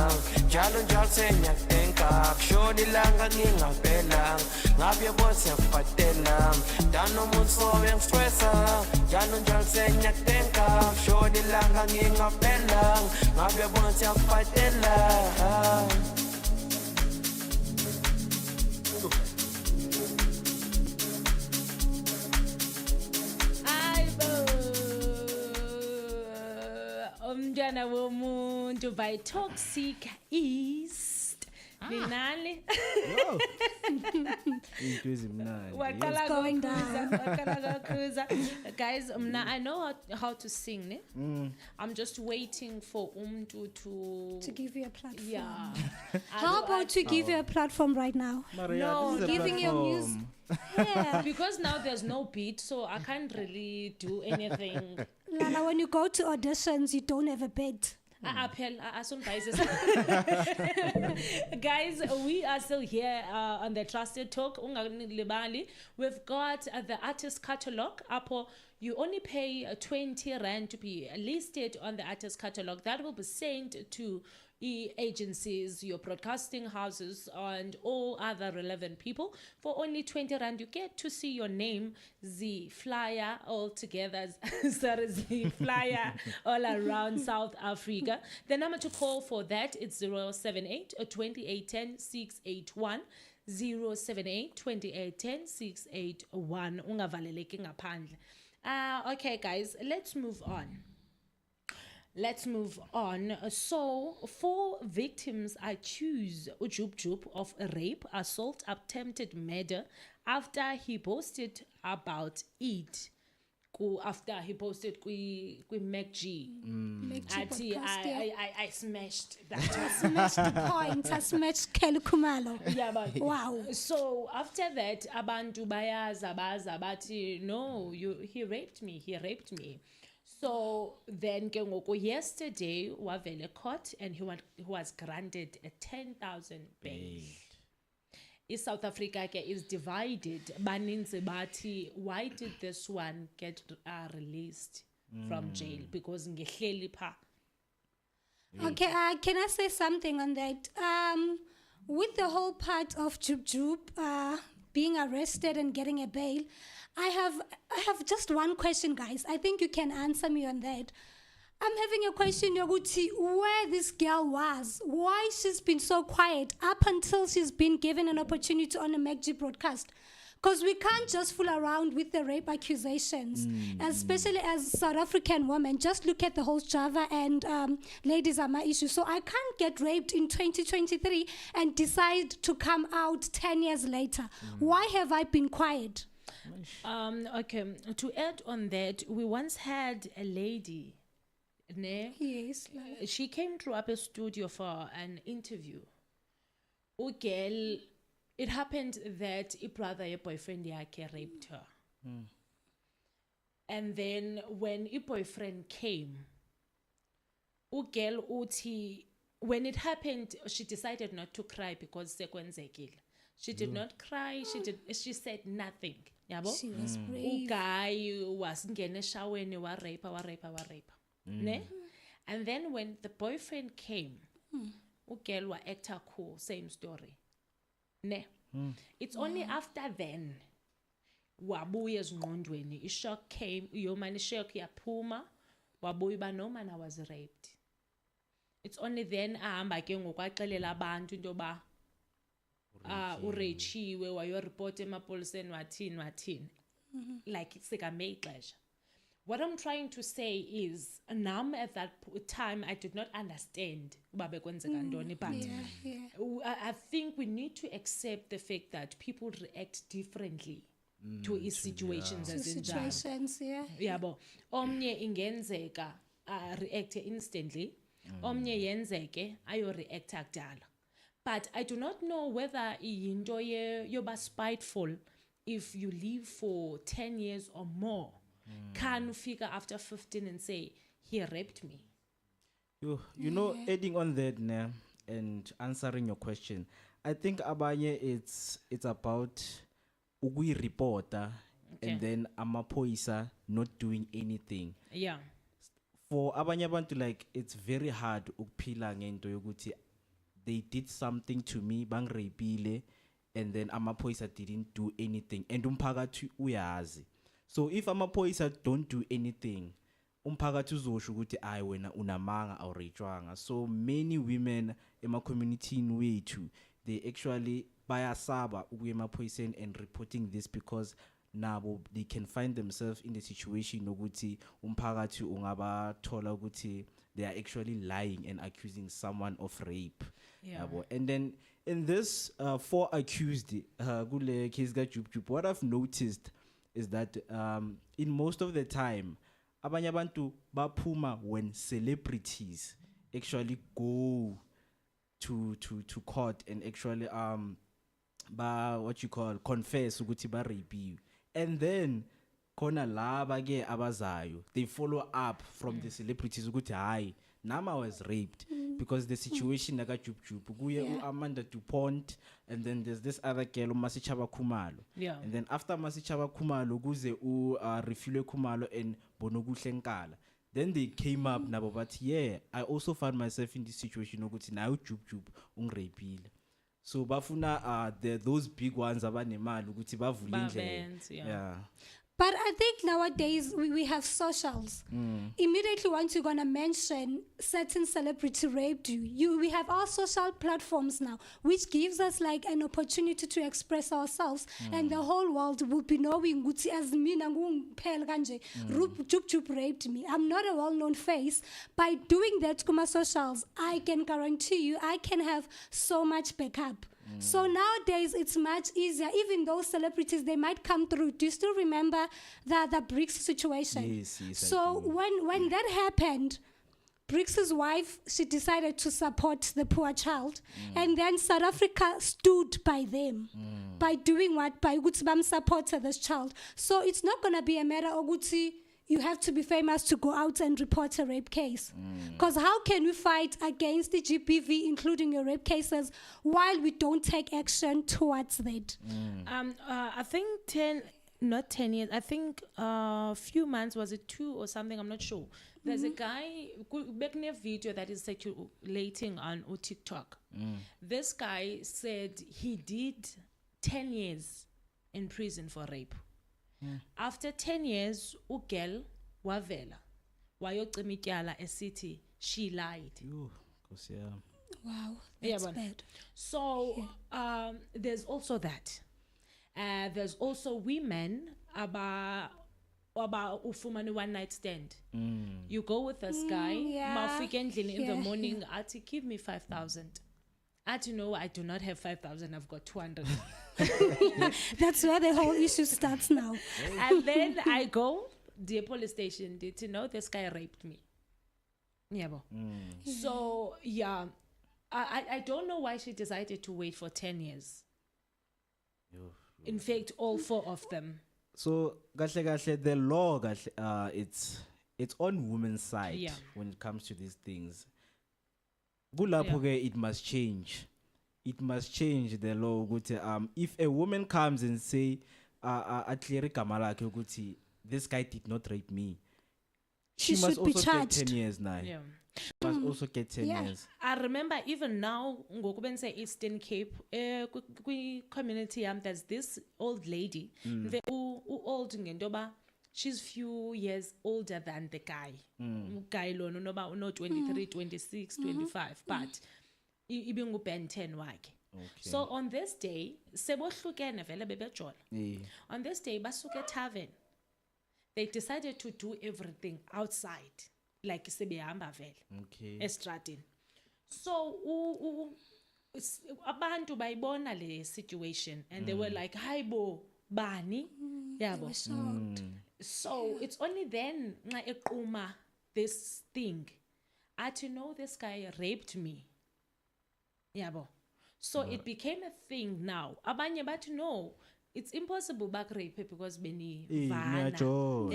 jalan jam senya tenka shoni langa nginga pelang ngabe bosi apatela dano munso yang stressa jalan jam senya tenka shoni langa nginga pelang ngabe bosi apatela Umntwana womuntu by Toxic East. Linali. Yo. Into ezimnandi. Waqala going kaKhuza, waqala kaKhuza. Guys, I know how to sing, ne? I'm just waiting for to To give you a platform. yeah. How about to give you a platform right now? Maria, No, this is a giving your platform. Yeah. Because now there's no beat, so I can't really do anything. Lala, when you go to auditions, you don't have a bed. Guys, we are still here on the Trusted Talk. Unganilibali. We've got the artist catalog. Apo, you only pay 20 rand to be listed on the artist catalog. That will be sent to agencies, your broadcasting houses, and all other relevant people. For only 20 rand, you get to see your name, the flyer all together. Sorry, the flyer all around South Africa. The number to call for that is 078 2810 681. 078 2810 681. Ungavaleleki ngaphandle. Okay, guys, let's move on. So, 4 victims accused Ujub of rape, assault, attempted murder after he posted about it. After he posted kwi MacG. Athi, I smashed that. I smashed the point. I smashed Kelly Kumalo. Yeah, but Wow. so after that, abantu bayaza bathi, no, he raped me. So then yesterday wavele court and he was granted a 10,000 bail. South Africa is divided. Baninzi bathi, why did this one get released from jail? Because ngehleli pha. Okay, can I say something on that? With the whole part of Jub being arrested and getting a bail, I have just one question, guys. I think you can answer me on that. I'm having a question, Yoguti, where this girl was, why she's been so quiet up until she's been given an opportunity on a MacG broadcast. Because we can't just fool around with the rape accusations, especially as South African women. Just look at the whole Java and Ladies Are My issue. So I can't get raped in 2023 and decide to come out 10 years later. Why have I been quiet? Okay, to add on that, we once had a lady, ne? Yes. She came to Upper Studio for an interview. Girl, it happened that a brother, a boyfriend, raped her. And then when a boyfriend came, girl uthi, when it happened, she decided not to cry because sekwenzekile. She did not cry. She said nothing. Yabo? She was brave. Guy was ngene shaweni wa rape. Ne? And then when the boyfriend came, girl wa actor cool, same story. Ne? It's only after then wabuya ezingqondweni, ishock came, yomani shock yaphuma, wabuya ba no man I was raped. It's only then ahamba ke ngokwaxelela abantu into ba urechiwe wayoreport emapoliseni wathini like sikamay xesha. What I'm trying to say is now at that time I did not understand uba bekwenzeka ntoni, but I think we need to accept the fact that people react differently to his situations as in Situations, yeah. yabo. Omnye ingenzeka react instantly, omnye yenzeke ayo react akudala. But I do not know whether into yoba spiteful if you live for 10 years or more. Can figure after 15 and say he raped me. You know, adding on that now and answering your question, I think abanye it's about ugui reporter and then amapoisa not doing anything. Yeah. For abanye abantu, like, it's very hard ukuphila ngento yokuthi they did something to me, bang rapile, and then amapoisa didn't do anything. And umphakathi uyazi. So if amapoisa don't do anything, umphakathi uzosho ukuthi ayi wena unamanga awurejwanga. So many women ema community wethu, they actually bayasaba ukuya emaphoyiseni and reporting this because nabo they can find themselves in the situation ukuthi umphakathi ungabathola ukuthi they are actually lying and accusing someone of rape. Yeah. And then in this four accused kule case ka Jub Jub, what I've noticed is that in most of the time abanye abantu baphuma when celebrities actually go to court and actually what you call confess ukuthi ba rape you, and then khona laba ke abazayo they follow up from the celebrities ukuthi hayi nami I was raped because the situation like Jub Jub kuye Amanda DuPont, and then there's this other girl uMasichaba Khumalo, and then after Masichaba Khumalo kuze Refilwe Khumalo and Bonokuhle Nkala, then they came up nabo but I also found myself in this situation ukuthi nayo Jub Jub ungirapile. So bafuna those big ones abanemali ukuthi bavule indlela. But I think nowadays we have socials. Immediately once you're gonna mention certain celebrity raped you, we have our social platforms now, which gives us like an opportunity to express ourselves, and the whole world will be knowing ukuthi as mina ngungiphela kanje Jub Jub raped me. I'm not a well-known face. By doing that kuma socials, I can guarantee you I can have so much backup. So nowadays it's much easier. Even those celebrities, they might come through. Do you still remember the Briggs situation? Yes. So when that happened, Briggs's wife, she decided to support the poor child, and then South Africa stood by them by doing what? By ukuthi support this child. So it's not gonna be a matter of ukuthi you have to be famous to go out and report a rape case. Because how can we fight against the GBV, including your rape cases, while we don't take action towards that? I think not 10 years, I think a few months, was it 2 or something, I'm not sure. There's a guy, making a video that is circulating on TikTok. This guy said he did 10 years in prison for rape. After 10 years, ugel wavela wayocima ityala esithi she lied. Wow, that's bad. So there's also that. There's also women about ufumane one night stand. You go with this guy, mafike endlini in the morning, ati give me 5,000. No, I do not have 5,000, I've got 200. That's where the whole issue starts now. And then I go the police station, did you know this guy raped me? So I don't know why she decided to wait for 10 years. In fact, all 4 of them. So kahle the law it's on women's side when it comes to these things. It must change. It must change the law. If a woman comes and say, this guy did not rape me, she must also get 10 years now. She must also get 10 years. I remember even now, ngokubense Eastern Cape, community, there's this old lady, old ngendoba. She's few years older than the guy. Guy lono no 23, 26, 25, but ibingu Ben 10 wake. So on this day, sebohlukene vele bebejola. On this day, basuke tavern. They decided to do everything outside, like sebehamba vele. Estradini. So abantu bayibona le situation, and they were like, "Hi bo, bani?" Yabo. So it's only then this thing. This guy raped me. Yabo. So it became a thing now. Abanye bathi no, it's impossible back rape because beni vana. Yabo.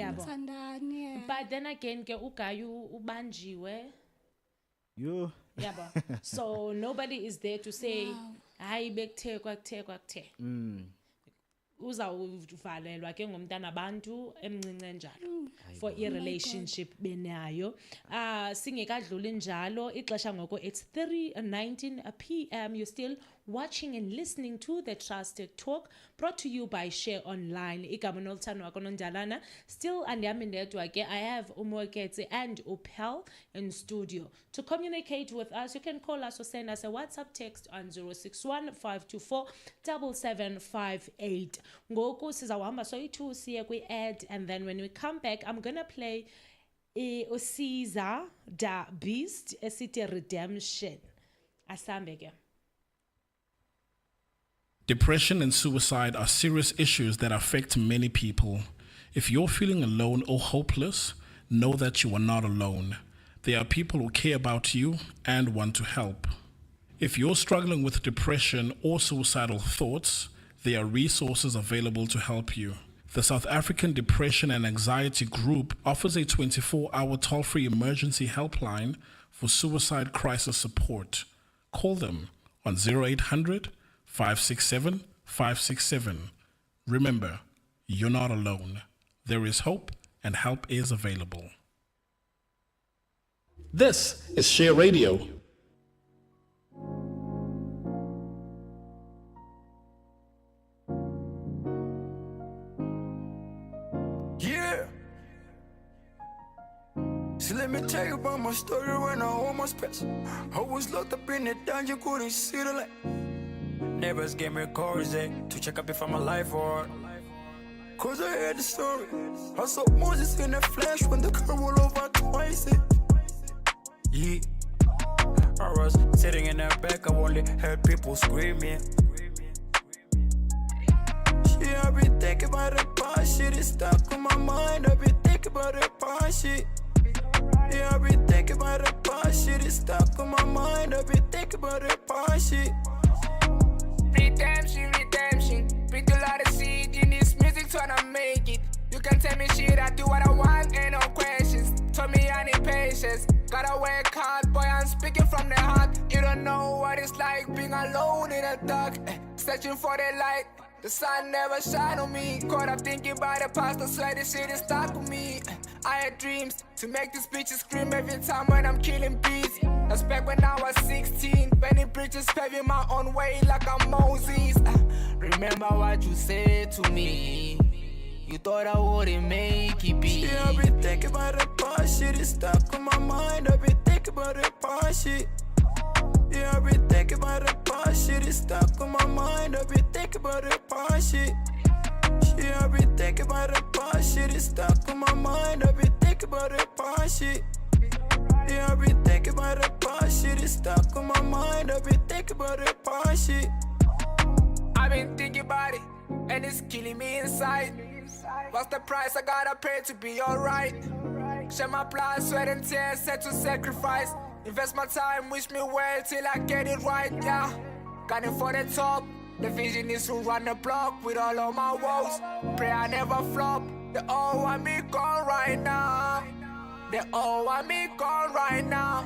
But then again ke ugayu ubanjiwe. Yo. Yabo. So nobody is there to say hayi bekuthe. Uzawuvalelwa ke ngomntana abantu emncinci njalo for a relationship benayo. Singekadluli njalo ixesha ngoko it's 3:19 p.m. You're still watching and listening to the Trusted Talk, brought to you by Share Online. Igama nolthando wakho nondalana. Still andiyami ndedwa ke, I have Umoketse and Upel in studio. To communicate with us, you can call us or send us a WhatsApp text on 061-524-7758. Ngoku sizawuhamba soyi-2 siye kwi-ad, and then when we come back, I'm gonna play Usiza Da Beast esithi Redemption. Asambe ke. Depression and suicide are serious issues that affect many people. If you're feeling alone or hopeless, know that you are not alone. There are people who care about you and want to help. If you're struggling with depression or suicidal thoughts, there are resources available to help you. The South African Depression and Anxiety Group offers a 24-hour toll-free emergency helpline for suicide crisis support. Call them on 0800 567 567. Remember, you're not alone. There is hope and help is available. This is Share Radio. Yeah. So let me tell you about my story when I almost passed. I was locked up in the dungeon, couldn't see the light. Neighbors gave me courage to check up if I'm alive or cause I heard the story. I saw Moses in the flesh when the car rolled over twice. Yeah. I was sitting in the back, I only heard people screaming. Yeah, I been thinking about the past shit, it's stuck in my mind. I been thinking about the past shit. Yeah, I been thinking about the past shit, it's stuck in my mind. I been thinking about the past shit. Redemption, redemption. Bring a lot of seed in this music, tryna make it. You can tell me shit, I do what I want, ain't no questions. Told me I need patience. Gotta work hard, boy, I'm speaking from the heart. You don't know what it's like being alone in the dark, searching for the light. The sun never shine on me. Caught up thinking about the past, I swear this shit is stuck with me. I had dreams to make these bitches scream every time when I'm killing beats. That's back when I was 16, Benny Bridges paving my own way like I'm Moses. Remember what you said to me. You thought I wouldn't make it big. Yeah, I been thinking about the past shit, it's stuck in my mind. I been thinking about the past shit. Yeah, I been thinking about the past shit, it's stuck in my mind. I been thinking about the past shit. Yeah, I been thinking about the past shit, it's stuck in my mind. I been thinking about the past shit. Yeah, I been thinking about the past shit, it's stuck in my mind. I been thinking about the past shit. I been thinking about it, and it's killing me inside. What's the price I gotta pay to be alright? Share my blood, sweat and tears, set to sacrifice. Invest my time, wish me well till I get it right, yeah. Gunning for the top, the vision is to run the block with all of my woes. Pray I never flop, they all want me gone right now. They all want me gone right now.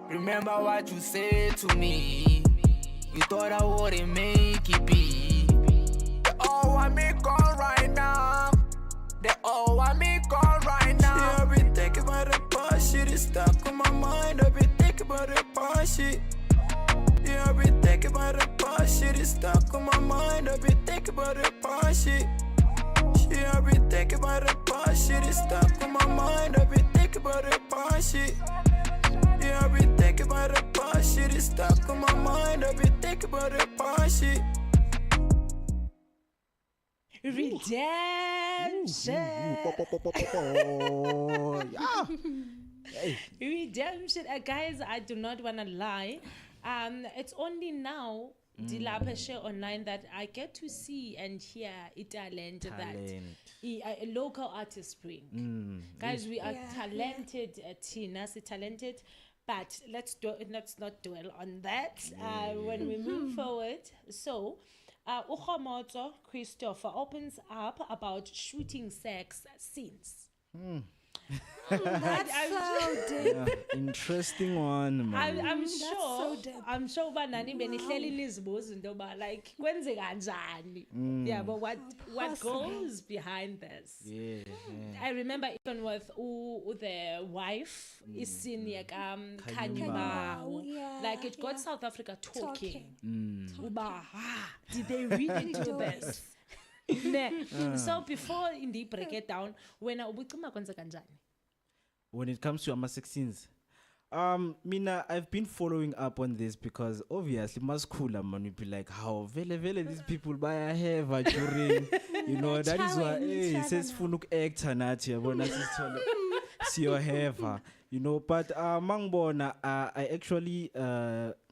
Remember what you said to me. You thought I wouldn't make it big. They all want me gone right now. They all want me gone right now. Yeah, I been thinking about the past shit, it's stuck in my mind. I been thinking about the past shit. Yeah, I been thinking about the past shit, it's stuck in my mind. I been thinking about the past shit. Yeah, I been thinking about the past shit, it's stuck in my mind. I been thinking about the past shit. Yeah, I been thinking about the past shit, it's stuck in my mind. I been thinking about the past shit. Redemption, guys, I do not want to lie. It's only now, Dilapa share online, that I get to see and hear a talent that a local artist bring. Guys, we are talented, Tina, talented. But let's not dwell on that when we move forward. So, Ukhomoto Christopher opens up about shooting sex scenes. That's so deep. Interesting one, man. I'm sure banani benihleli nizibuza into ba like kwenze kanjani. Yeah, but what goes behind this? Yeah. I remember even with the wife is senior Kanyibao. Yeah, Like it got South Africa talking. Uba, did they really do this? So before Indi break it down, when it comes to ama-16s, Mina, I've been following up on this because obviously Maskula man will be like, how vele these people buy a hair during, you know, that is why it says funuk act nathi yabona sisithole siyo hair, you know. But Mangbona, I actually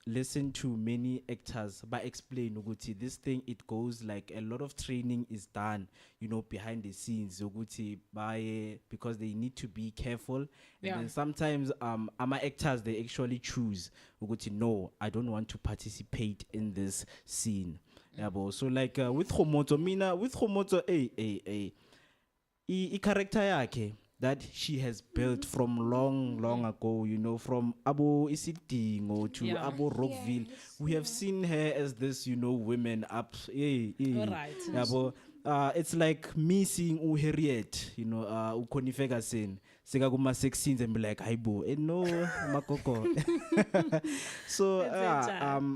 listen to many actors by explain ukuthi this thing it goes like a lot of training is done, you know, behind the scenes ukuthi by because they need to be careful. Yeah. And then sometimes ama actors they actually choose ukuthi no, I don't want to participate in this scene. Yabo. So like with Khomoto, I character yakhe that she has built from long ago, you know, from Abo Isidingo to Yeah. Abo Rockville. We have seen her as this, you know, women up. Alright. Yabo. It's like me seeing Harriet, you know, Ukoni Ferguson. Sika kuma sex scenes and be like, "Aibo, no, makoko." So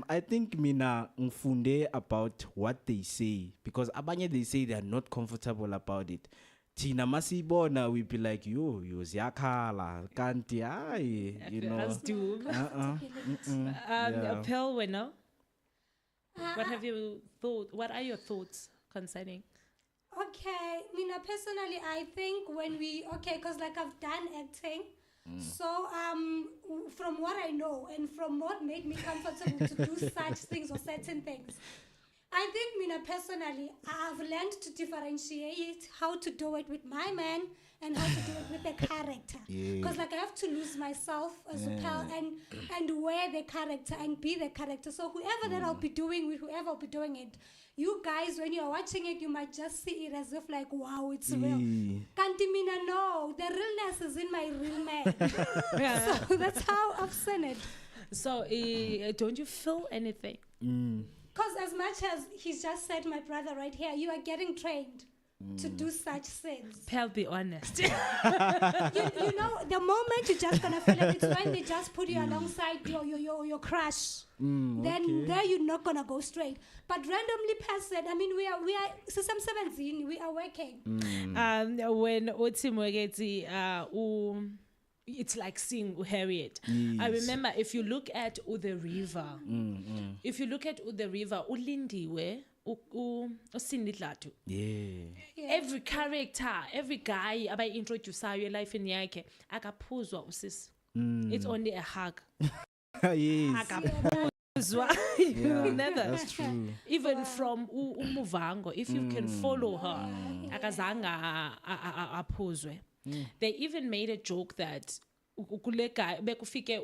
I think mina ngfunde about what they say because abanye they say they are not comfortable about it. Tina masibona we be like yo ziyakhala kanti hayi, you know. As do. Yeah. Pearl, we know. What have you thought? What are your thoughts concerning? Okay, Mina, personally, I think because like I've done acting, so from what I know and from what made me comfortable to do such things or certain things, I think Mina, personally, I've learned to differentiate how to do it with my man and how to do it with the character. Because like I have to lose myself as a pal and wear the character and be the character. So whoever that I'll be doing with, whoever I'll be doing it, you guys, when you're watching it, you might just see it as if like, wow, it's real. Kanti mina, no, the realness is in my real man. So that's how I've seen it. So, don't you feel anything? Because as much as he's just said, my brother right here, you are getting trained to do such things. Pearl, be honest. you know, the moment you're just gonna feel it, it's when they just put you alongside your crush. Then there you're not gonna go straight. But randomly person, I mean, we are System 17, we are working. When Otsimwegeti, it's like seeing Harriet. I remember if you look at the river, Ulindiwe, Usindidlatu. Every character, every guy abai introduce your life in yake, akaphuzwa usis. It's only a hug. Yes. You will never. That's true. Even from Umuvango, if you can follow her, akazanga aphuzwe. They even made a joke that ukulega bekufike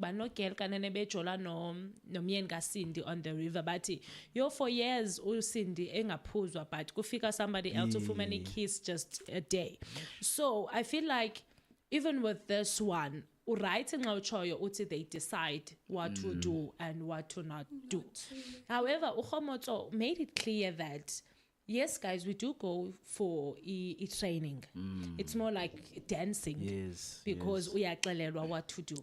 banogel kanene bejola nomyeni kaSindi on the river but yo for years uSindi engaphuzwa but kufika somebody else ufumane kiss just a day. So I feel like even with this one right nxawutshoyo uthi they decide what to do and what to not do. However, Khomoto made it clear that yes, guys, we do go for training. It's more like dancing. Yes. Because we are uyaxelelwa what to do.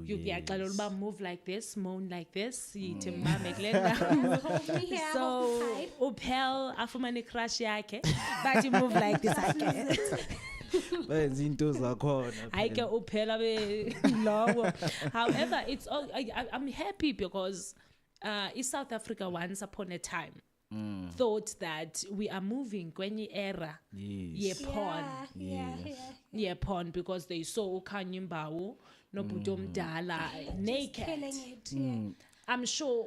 You uyaxelelwa uba move like this, moan like this. Yithi mama mekulenda. So uPearl afumane crush yakhe, but you move like this again. Benza into zakhona. Ayike uPearl abe lowo. However, it's all I'm happy because South Africa once upon a time thought that we are moving kwenye era porn. Yeah, porn because they saw Kanye Mbawu no Budomdala naked. Killing it, I'm sure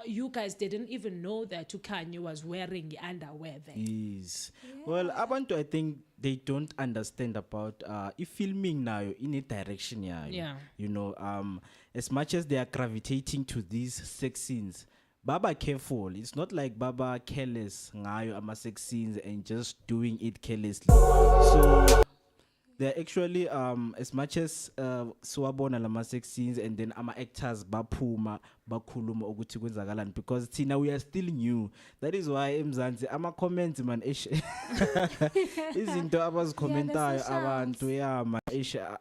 you guys didn't even know that Kanye was wearing underwear there. Yes. Well, abantu I think they don't understand about if filming now in a direction you know, as much as they are gravitating to these sex scenes, Baba careful. It's not like Baba careless ngayo ama sex scenes and just doing it carelessly. So they're actually as much as siwabona lama sex scenes and then ama actors baphuma bakhuluma ukuthi kwenzakalani because thina we are still new. That is why eMzansi ama comments man izinto abazikhomentayo abantu man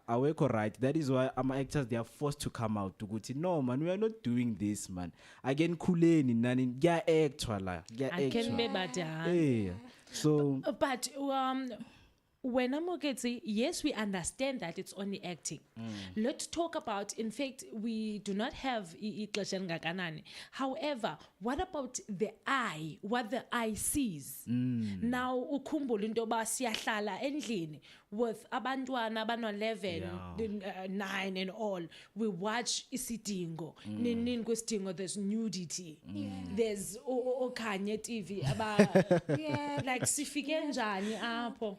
awekho right. That is why ama actors they are forced to come out ukuthi no man, we are not doing this man. Again khuleni nani kuya actwa la. I can be bad. So but when I'm okay, yes, we understand that it's only acting. Let's talk about, in fact, we do not have ixesha elingakanani. However, what about the eye? What the eye sees? Now, ukhumbule into yoba siyahlala endlini with abantwana abano 11, 9 and all. We watch isidingo. Nini kwisidingo, there's nudity. There's okanye TV. Like sifike njani apho?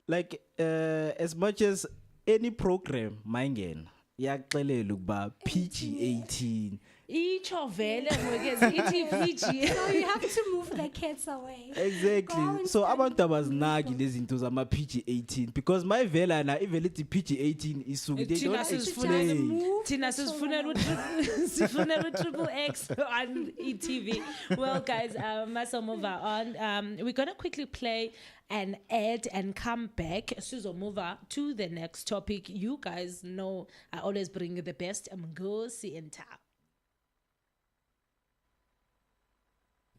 Like as much as any program mayingena iyakuxelela ukuba PG-18. Itsho vele ngeke ithi PG. So you have to move the kids away. Exactly. Go So and abantu abazinaki lezi zinto zama PG-18 because my vela na ivele ithi PG-18 isuke they Thina don't sisifunela explain. thina sisifunela triple X on ETV. Well, guys, must move on. We're gonna quickly play an ad and come back. Suzo move to the next topic. You guys know I always bring you the best. Mgosi in town.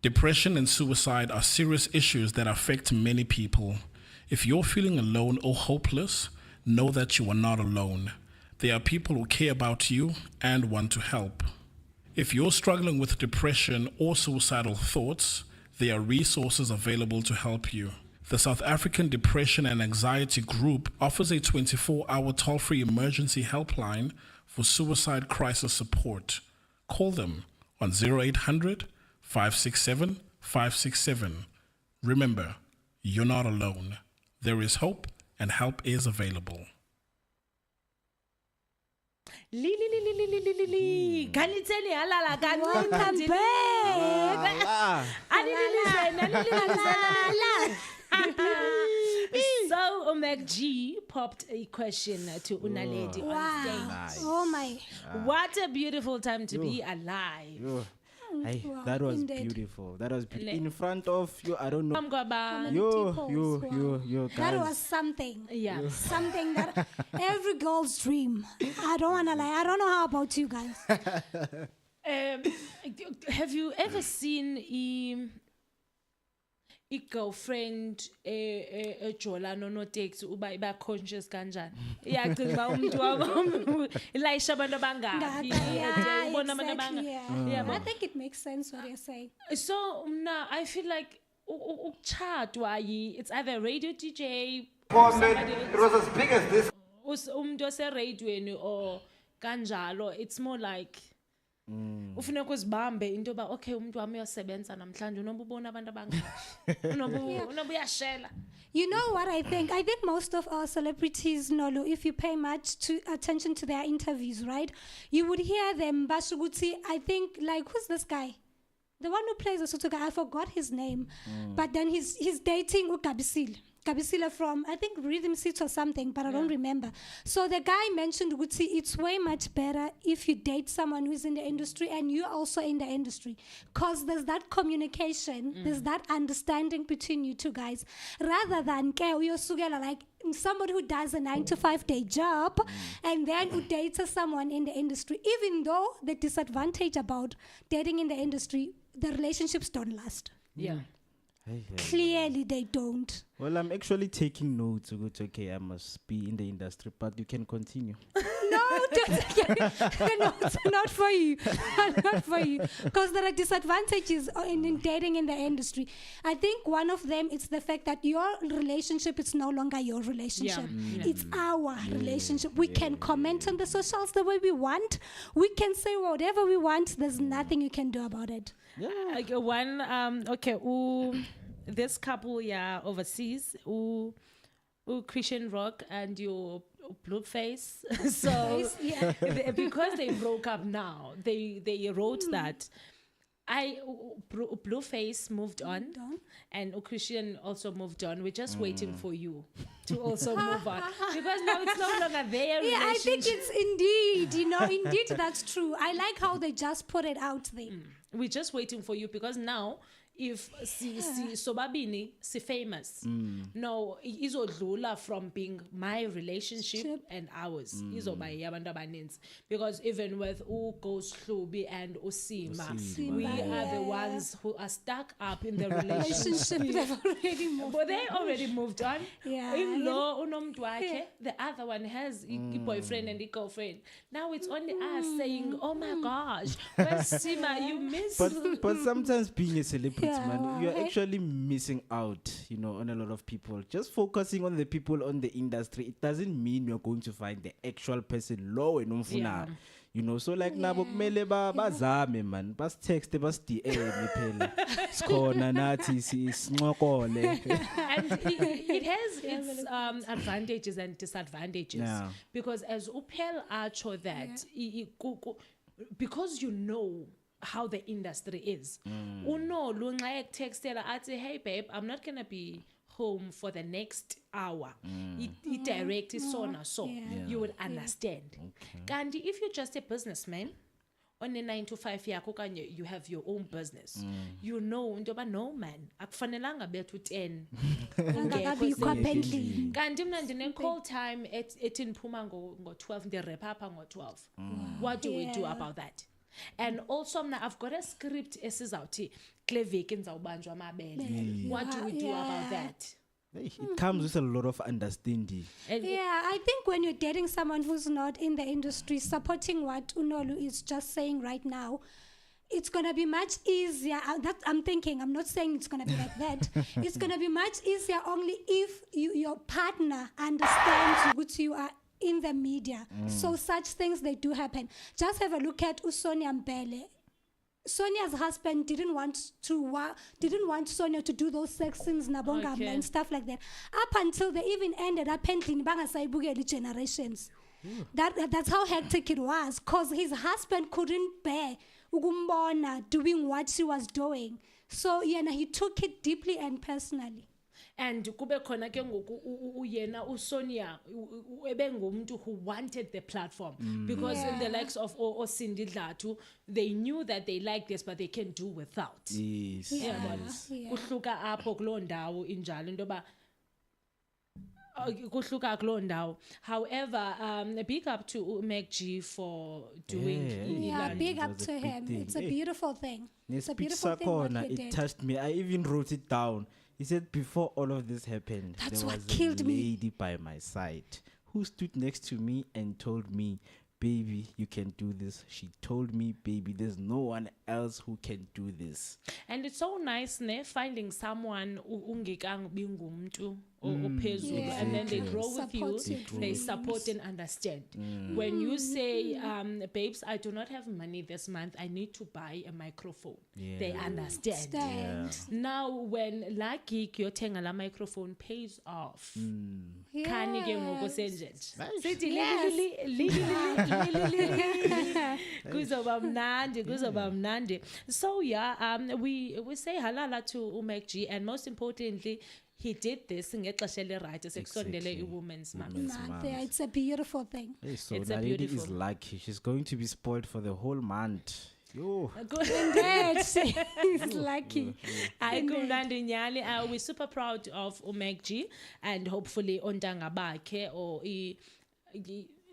Depression and suicide are serious issues that affect many people. If you're feeling alone or hopeless, know that you are not alone. There are people who care about you and want to help. If you're struggling with depression or suicidal thoughts, there are resources available to help you. The South African Depression and Anxiety Group offers a 24-hour toll-free emergency helpline for suicide crisis support. Call them on 0800 567 567. Remember, you're not alone. There is hope and help is available. Ganitseni halala Welcome back. So Meg G popped a question to Unaledi on Wow. stage. Oh my. What a beautiful time to be alive. Hey, Wow, that was indeed. beautiful. That was in front of you. I don't know. Mgoba. Yo, guys. That was something. Yeah. Something that every girl's dream. I don't wanna lie. I don't know how about you guys. Have you ever seen a girlfriend ejola no taxi uba iba conscious kanjani? Iyacinga uba umuntu wabo ilayisha abantu abangaphi? Ubona abantu Exactly, abangaphi? yeah. I think it makes sense what you're saying. So now I feel like ukchatwa it's either radio DJ, It was as big as this. umuntu oseradiweni or kanjalo. It's more like ufuneka uzibambe into ba okay umuntu wami uyasebenza namhlanje unoba ubona abantu abangaphi unoba uyashela. You know what I think? I think most of our celebrities, Nolu, if you pay much attention to their interviews, right? You would hear them, Bashuguti, I think, like, who's this guy? The one who plays the Soto guy, I forgot his name. But then he's dating Gabisil. Gabisila from, I think, Rhythm Seats or something, but I don't remember. So the guy mentioned, Gutsi, it's way much better if you date someone who's in the industry and you're also in the industry. Because there's that communication, there's that understanding between you two guys. Rather than, like, somebody who does a 9-to-5 day job and then who dates someone in the industry. Even though the disadvantage about dating in the industry, the relationships don't last. Yeah. Clearly they don't. Well, I'm actually taking notes. Okay, I must be in the industry, but you can continue. No, no, it's not for you. Not for you. Because there are disadvantages in dating in the industry. I think one of them is the fact that your relationship is no longer your relationship. It's our relationship. We can comment on the socials the way we want. We can say whatever we want. There's nothing you can do about it. Okay, this couple, overseas, Christian Rock and your Blueface. So, because they broke up now, they wrote that Blueface moved on, and Christian also moved on. We're just waiting for you to also move on, because now it's no longer their relationship. I think it's indeed that's true. I like how they just put it out there. We're just waiting for you because now if sobabini si famous. No, izodlula from being my relationship and ours. Izoba yabantu abaninzi. Because even with Ghost Hlubi and Usima, we are the ones who are stuck up in the relationship. They've already moved. But they already moved on. Yeah. In-law, the other one has a boyfriend and a girlfriend. Now it's only us saying, oh my gosh, where's Sima? You miss. But sometimes being a celebrity, Yeah, man, you're right. actually missing out, on a lot of people. Just focusing on the people on the industry, it doesn't mean you're going to find the actual person low and umfuna. So like nabo kumele bazame man, bas text, bas DM phela. Sikhona nathi sincokole. And it has its advantages and disadvantages. Yeah. Because as Upel Archo that, because you know how the industry is. Uno lunga textela ati, hey babe, I'm not gonna be home for the next hour. It direct is so na so. You would understand. Gandhi, if you're just a businessman on a 9 to 5 yakho kanye you have your own business. You know, ndoba no man, akufanelanga bethu 10. Angakabikho apha endlini. Kanti mina ndine call time ethi niphuma ngo 12 ndi wrap up ngo 12. What do we do about that? And also I've got a script esizawuthi kule veki nizawubanjwa amabele. What do we do about that? It comes with a lot of understanding. Yeah, I think when you're dating someone who's not in the industry, supporting what Unolu is just saying right now, it's going to be much easier. I'm thinking, I'm not saying it's going to be like that. It's going to be much easier only if your partner understands what you are in the media. So such things, they do happen. Just have a look at Usonia Mbele. Sonia's husband didn't want Sonia to do those sex scenes nabongamba and stuff like that. Up until they even ended up ending bangasayibukeli generations. That's how hectic it was, because his husband couldn't bear ukumbona doing what she was doing. So he took it deeply and personally. And kube khona ke ngoku uyena uSonia ebengumuntu who wanted the platform because the likes of Cindy Dlatu, they knew that they liked this but they can do without. Yes. Kuhluka apho kulo ndawo injalo intoba kuhluka kulo ndawo. However, big up to Meg G for doing Big up to him. It's a beautiful thing. It's a beautiful thing what he it did. touched me. I even wrote it down. He said before all of this happened, That's there what was killed a me. lady by my side who stood next to me and told me, baby, you can do this. She told me, baby, there's no one else who can do this. And it's so nice finding someone ungekang bingumtu ophezulu, and then they grow with you, Support your they dreams. support and understand. When you say, babes, I do not have money this month, I need to buy a microphone, they understand. Stand. Now when la gig yothenga la microphone pays off, khani ke ngoku senje nje. Sithi kuzoba mnandi. So we say halala to Umek G, and most importantly, he did this ngexesha le right sekusondele iwomen's month. Yeah, it's a beautiful thing. Hey, so It's a Naledi beautiful- is lucky. She's going to be spoiled for the whole month. Yo. He's lucky. Kumnandi nyali. We're super proud of Umek G, and hopefully ontanga bakhe or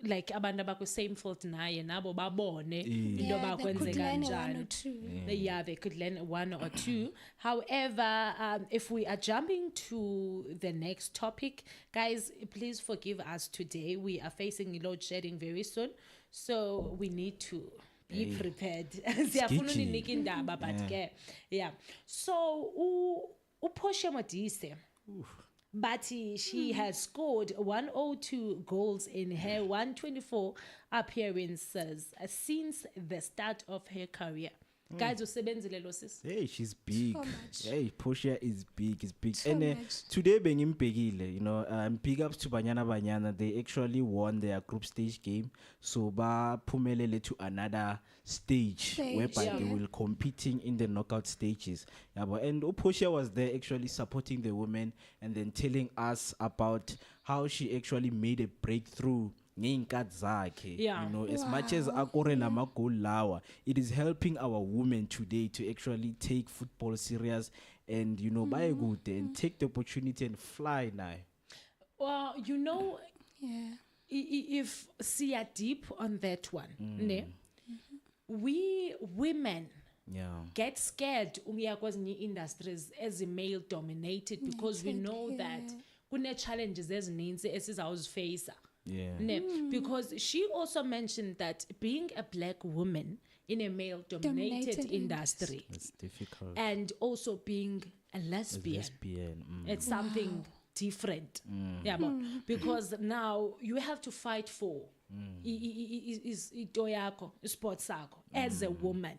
like abantu abakwi same field naye nabo babone into Yeah, they could bakwenzeka learn one or njani. two. Yeah, they could learn one or two. However, if we are jumping to the next topic, guys, please forgive us today. We are facing load shedding very soon, so we need to be prepared. Siyafuna Sketchy. uninika indaba, but ke, yeah. So, uPortia Modise, but she has scored 102 goals in her 124 appearances since the start of her career. Guys, usebenzile lo sis. Hey, she's big. So much. Hey, Portia is big. It's big. So and much. today, Bengimpegile, big ups to Banyana. They actually won their group stage game. So, ba pumelele to another stage whereby they will competing in the knockout stages. Yeah, and Portia was there actually supporting the women and then telling us about how she actually made a breakthrough ngeenkathi zakhe. Yeah. You know, as much as akore namagol lawa, it is helping our women today to actually take football serious and you know baye kude and take the opportunity and fly now. Well, you know, Yeah. if see a deep on that one, ne? We women Yeah. get scared ukuya kwezinye industries as male dominated because we know that kune challenges ezininzi esizawuzifacea. Yeah. Ne? Because she also mentioned that being a black woman in a male dominated Dominated industry It's difficult. and also being a lesbian. Lesbian. It's something different. Yeah, but because now you have to fight for ito yakho, sports yakho as a woman.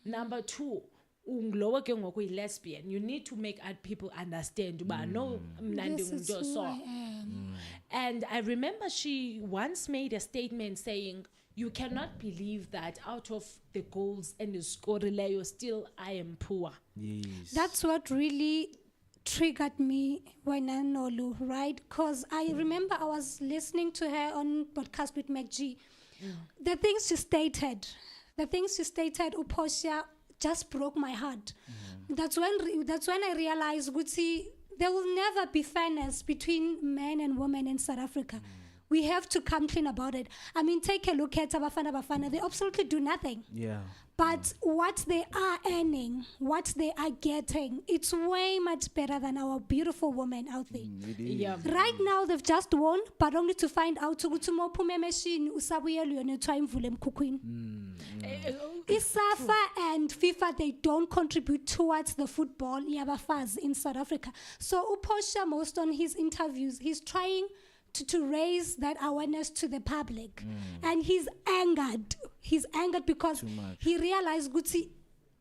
Number two, unglowa ke ngoku lesbian. You need to make people understand uba no mna This is ndingumuntu who so. I am. And I remember she once made a statement saying, you cannot believe that out of the goals and the scoreleyo still I am poor. Yes. That's what really triggered me when I know Lou, right? Because I remember I was listening to her on podcast with MacG. The things she stated, Uposha just broke my heart. That's when I realized, Gutsi, there will never be fairness between men and women in South Africa. We have to come clean about it. I mean, take a look at Bafana. They absolutely do nothing. Yeah. But what they are earning, what they are getting, it's way much better than our beautiful women out there. It is. Yeah. Right now, they've just won, but only to find out ukuthi uma uphume emeshini usabuyela yona ethiwa imvule emkhukhwini. ISAFA and FIFA, they don't contribute towards the football yabafazi in South Africa. So Uposha, most on his interviews, he's trying to raise that awareness to the public. And he's angered. He's angered because he realized Gutsi,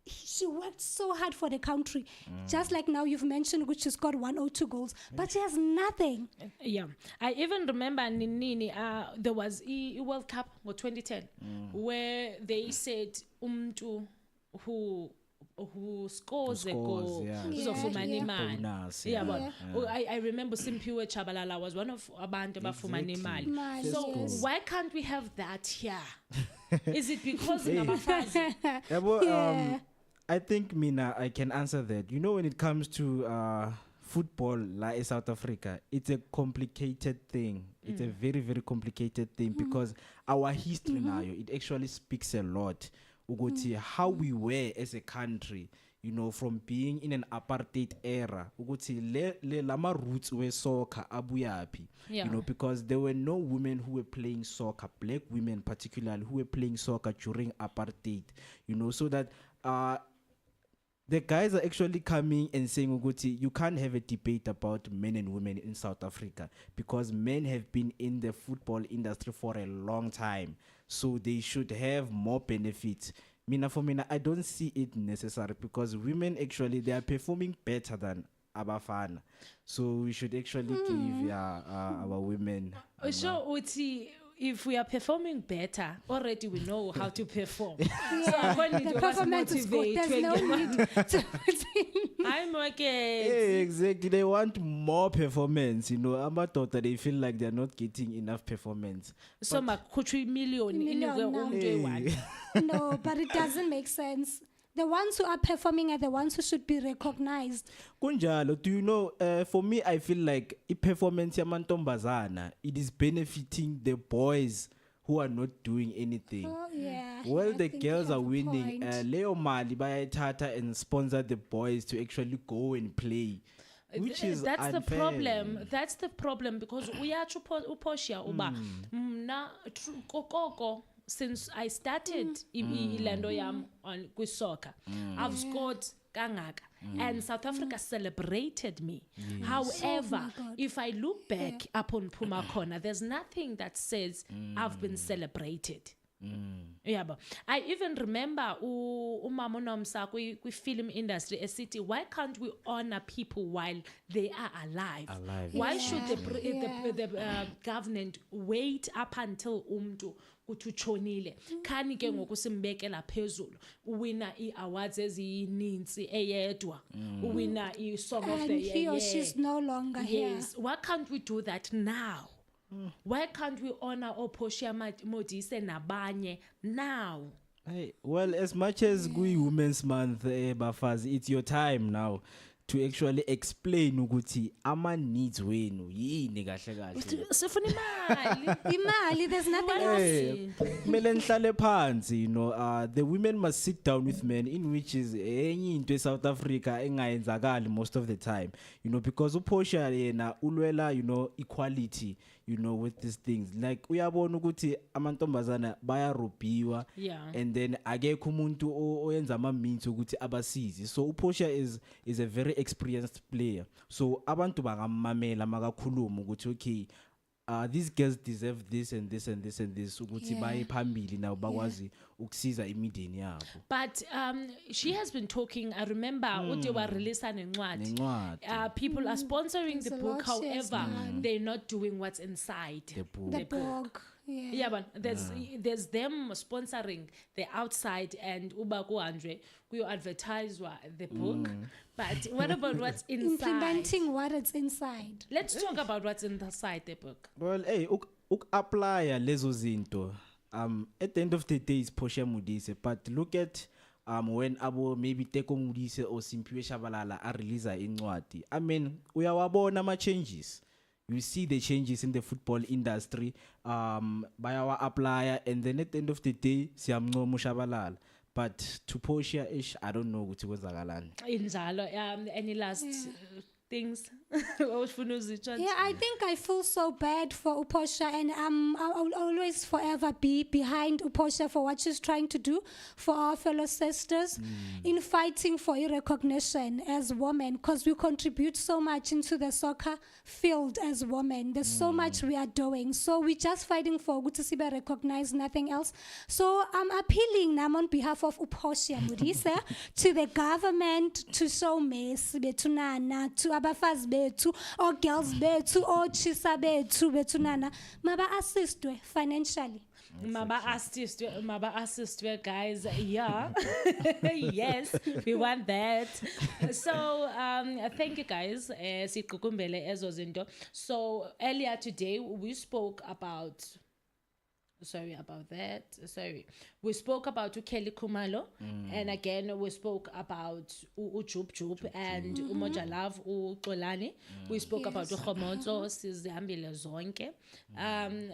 she worked so hard for the country. Just like now you've mentioned Gucci scored 102 goals, but she has nothing. Yeah, I even remember Nini, there was a World Cup or 2010 where they said umtu who scores a goal yeah. uzofumana imali. Bonus, Yeah, yeah. but I remember Simpiwe Chabalala was one of abantu abafumana imali. Imali, So yes. why can't we have that here? Is it because ngabafazi? Yeah, well, Yeah. I think Mina, I can answer that. You know, when it comes to football, like in South Africa, it's a complicated thing. It's a very, very complicated thing because our history now, it actually speaks a lot. Uguti, how we were as a country, you know, from being in an apartheid era. Uguti, le lama roots were soccer, abuyapi. Yeah. You know, because there were no women who were playing soccer, black women particularly, who were playing soccer during apartheid. You know, so that the guys are actually coming and saying, Uguti, you can't have a debate about men and women in South Africa because men have been in the football industry for a long time. So they should have more benefits. For Mina, I don't see it necessary because women actually, they are performing better than Abafana. So we should actually give our women. So Uti, if we are performing better, already we know how to perform. So I'm going The to performance is good. There's no need to I'm okay. Yeah, exactly. They want more performance. You know, Amadoda, they feel like they're not getting enough performance. So makuchwi million Million inwe now. umntu eyi-one. No, but it doesn't make sense. The ones who are performing are the ones who should be recognized. Kunjalo, do you know, for me, I feel like performance yamantombazana, it is benefiting the boys who are not doing anything. Oh, yeah. Well, I the think girls you are have a winning. point. Leo Mali bayayithatha and sponsor the boys to actually go and play, which is That's unfair. the problem. That's the problem because uyatsho uPortia uba mna kokoko since I started ilando yam on soccer, I've scored kangaka. And South Africa celebrated me. However, if I look back upon Puma Corner, there's nothing that says I've been celebrated. Yeah, but I even remember umama uNomsa kwi film industry esithi, why can't we honor people while they are alive? Why should the government wait up until umntu kuthi utshonile khani ke ngoku simbekela phezulu uwina ii-awards ezininzi eyedwa uwina i-song of the And year? he or she's no longer here. Yes, why can't we do that now? Why can't we honor Portia Modise nabanye now? Hey, well, as much as we Women's Month, Bafazi, it's your time now to actually explain ukuthi ama needs wenu yini kahle kahle. Sifuna imali. Imali, there's nothing else. Hey, kumele nihlale phansi, you know, the women must sit down with men, in which is enye into eSouth Africa engayenzakali most of the time, you know, because uPortia yena ulwela, you know, equality, you know, with these things. Like uyabona ukuthi amantombazana bayarobiwa, Yeah. and then akekho umuntu oyenza ama means ukuthi abasize. So uPortia is a very experienced player. So abantu bangamamela makakhuluma ukuthi okay, these girls deserve this and this and this and this ukuthi baye phambili now bakwazi ukusiza imideni yabo. But she has been talking. I remember ude wa release nencwadi. Nencwadi. People are sponsoring There's the a book. lot she has However, done. they're not doing what's inside The book. The book. Yeah. Yeah, but there's them sponsoring the outside and uba kuhanjwe kuyo advertise the book. But what about what's inside? Implementing what is inside. Let's talk about what's inside the book. Well, hey, apply lezo zinto. At the end of the day, it's Portia Modise. But look at when abo maybe Teko Modise or Simphiwe Shabalala are release incwadi. I mean, uyawabona ama changes. You see the changes in the football industry by our applier, and then at the end of the day, siyamncomo Shabalala. But to Portia ish, I don't know ukuthi kwenzakalani. Injalo, any last things? Awufuna uzitsho? Yeah, I think I feel so bad for Uposha, and I will always forever be behind Uposha for what she's trying to do for our fellow sisters in fighting for recognition as women, because we contribute so much into the soccer field as women. There's so much we are doing. So we're just fighting for good to see be recognized, nothing else. So I'm appealing now on behalf of Uposha Modise to the government to show mercy, to Nana, to Abafaz bethu, or girls bethu, or chisa bethu, bethu Nana, maba assistwe financially. Maba assist guys. Yeah. Yes, we want that. So thank you guys. Sikukumbele ezo zinto. So earlier today we spoke about we spoke about Kelly Kumalo, and again we spoke about Jub and Umoja Love Uxolani. We spoke about Ukhomoto sizihambile zonke.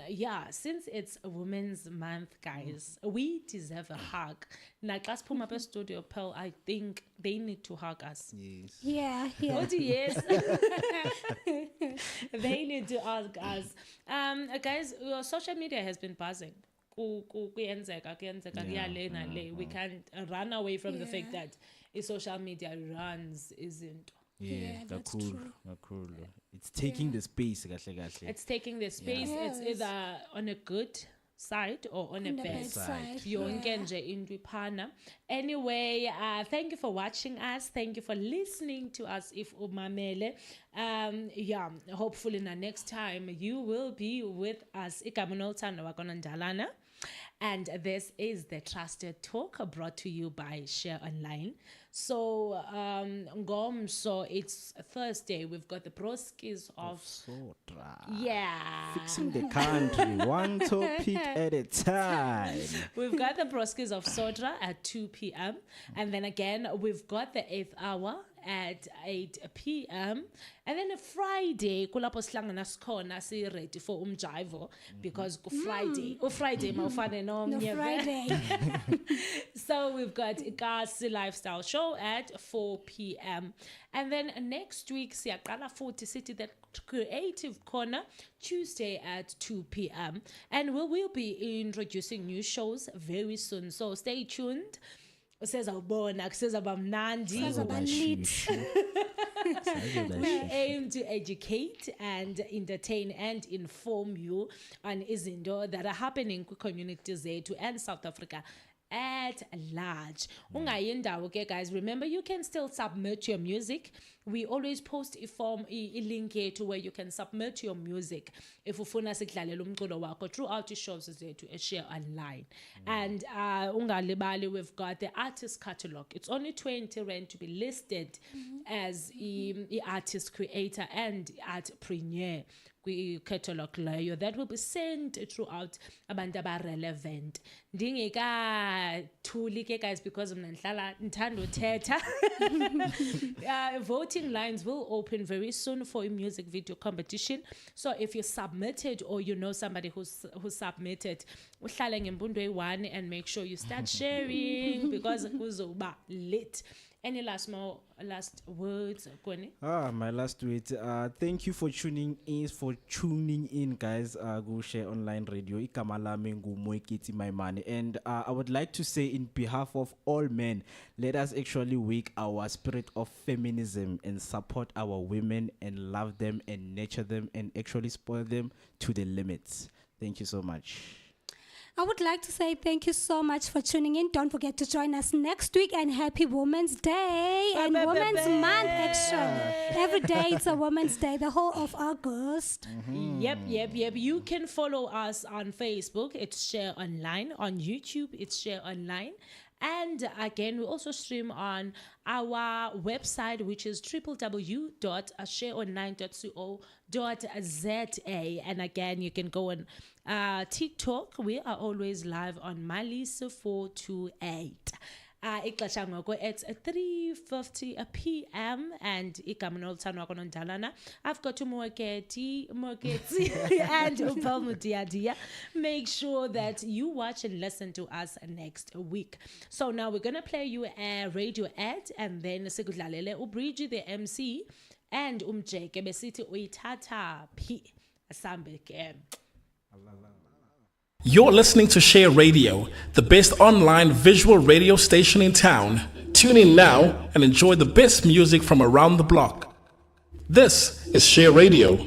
Yeah, since it's Women's Month, guys, we deserve a hug. Naxa siphuma pe studio, Pearl, I think they need to hug us. Yes. Yeah. What yes. They need to ask us. Guys, your social media has been buzzing. Kuyenzeka, we can't run away from the fact that social media runs isn't. Yeah, that's cool. It's taking the space, kahle. It's taking the space. Yes. It's either on a good side or on a bad side. Yonke nje into iphana. Anyway, thank you for watching us. Thank you for listening to us. If umamele, yeah, hopefully next time you will be with us. Ikamunoltana wakonandalana. And this is the Trusted Talk brought to you by Share Online. So, so it's Thursday. We've got the broskies of Sotra. Yeah. Fixing the country, one topic at a time. We've got the broskies of Sotra at 2 p.m. And then again, we've got the 8th hour at 8 p.m. And then a Friday, kulapho sihlangana sikhona si ready for umjivo because Friday, Friday mawufane nomnye. Friday. So we've got Ikasi Lifestyle Show at 4 p.m. And then next week siyaqala futhi sithi that Creative Corner Tuesday at 2 p.m. And we will be introducing new shows very soon. So stay tuned. We aim to educate and entertain and inform you on izinto that are happening in communities zethu and South Africa at large. Okay, guys, remember you can still submit your music. We always post a form, a link here to where you can submit your music. If ufuna sikudlalela umculo wakho throughout the shows to Share Online. And ungalibali, we've got the artist catalog. It's only 20 rand to be listed as a artist creator and artpreneur. kwi-catalog leyo that will be sent throughout abantu aba-relevant. Ndingekathuli ke guys because mna ndithanda uthetha. Voting lines will open very soon for a music video competition. So if you submitted or you know somebody who submitted, uhlale ngempundo eyi-1 and make sure you start sharing because kuzoba lit. Any last words, Kone? My last words. Thank you for tuning in, guys. Go Share Online Radio. Igama lami nguMoeketsi Maimane. And I would like to say, in behalf of all men, let us actually wake our spirit of feminism and support our women and love them and nurture them and actually spoil them to the limits. Thank you so much. I would like to say thank you so much for tuning in. Don't forget to join us next week, and happy Women's Day and Women's Month, actually. Every day it's a Women's Day, the whole of August. Yep. You can follow us on Facebook. It's Share Online. On YouTube, it's Share Online. And again, we also stream on our website, which is www.shareonline.co.za. And again, you can go on TikTok. We are always live on Malisa428. It's 3:50 p.m. and I've got to Moeketsi and Upalmudiadia. Make sure that you watch and listen to us next week. So now we're gonna play you a radio ad, and then Bridgie the MC and Jake Besiti Uitata P. Asambe. You're listening to Share Radio, the best online visual radio station in town. Tune in now and enjoy the best music from around the block. This is Share Radio.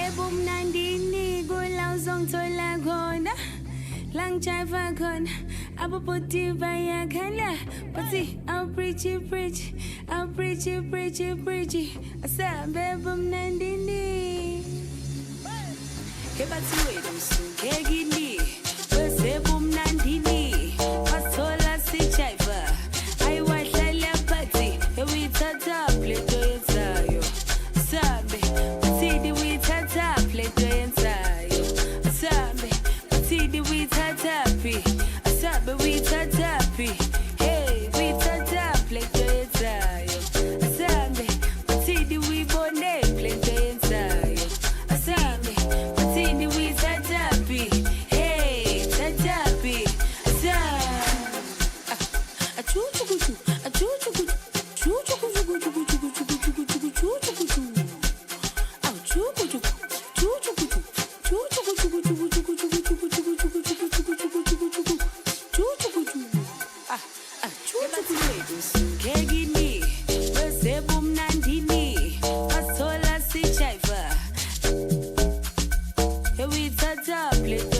ebumnandini kula uzongithola khona la ngijiva khona ababhoti bayakhala bathi I'll preach asambe ebumnandini kebathi wena usungekini wesebumnandini wathola sijiva ayiwahlala phansi ewithatha pleto yenzayo asambe bathini withatha pleto yenzayo asambe bathini withatha phi asambe withatha phi hey withatha pleto yenzayo asambe bathini wibone pleto yenzayo asambe bathini withatha phi hey thatha phi asambe achuchukuchu achuchukuchu Kegini, wesebumnandini, wathola sijiva. Ewithatha pleto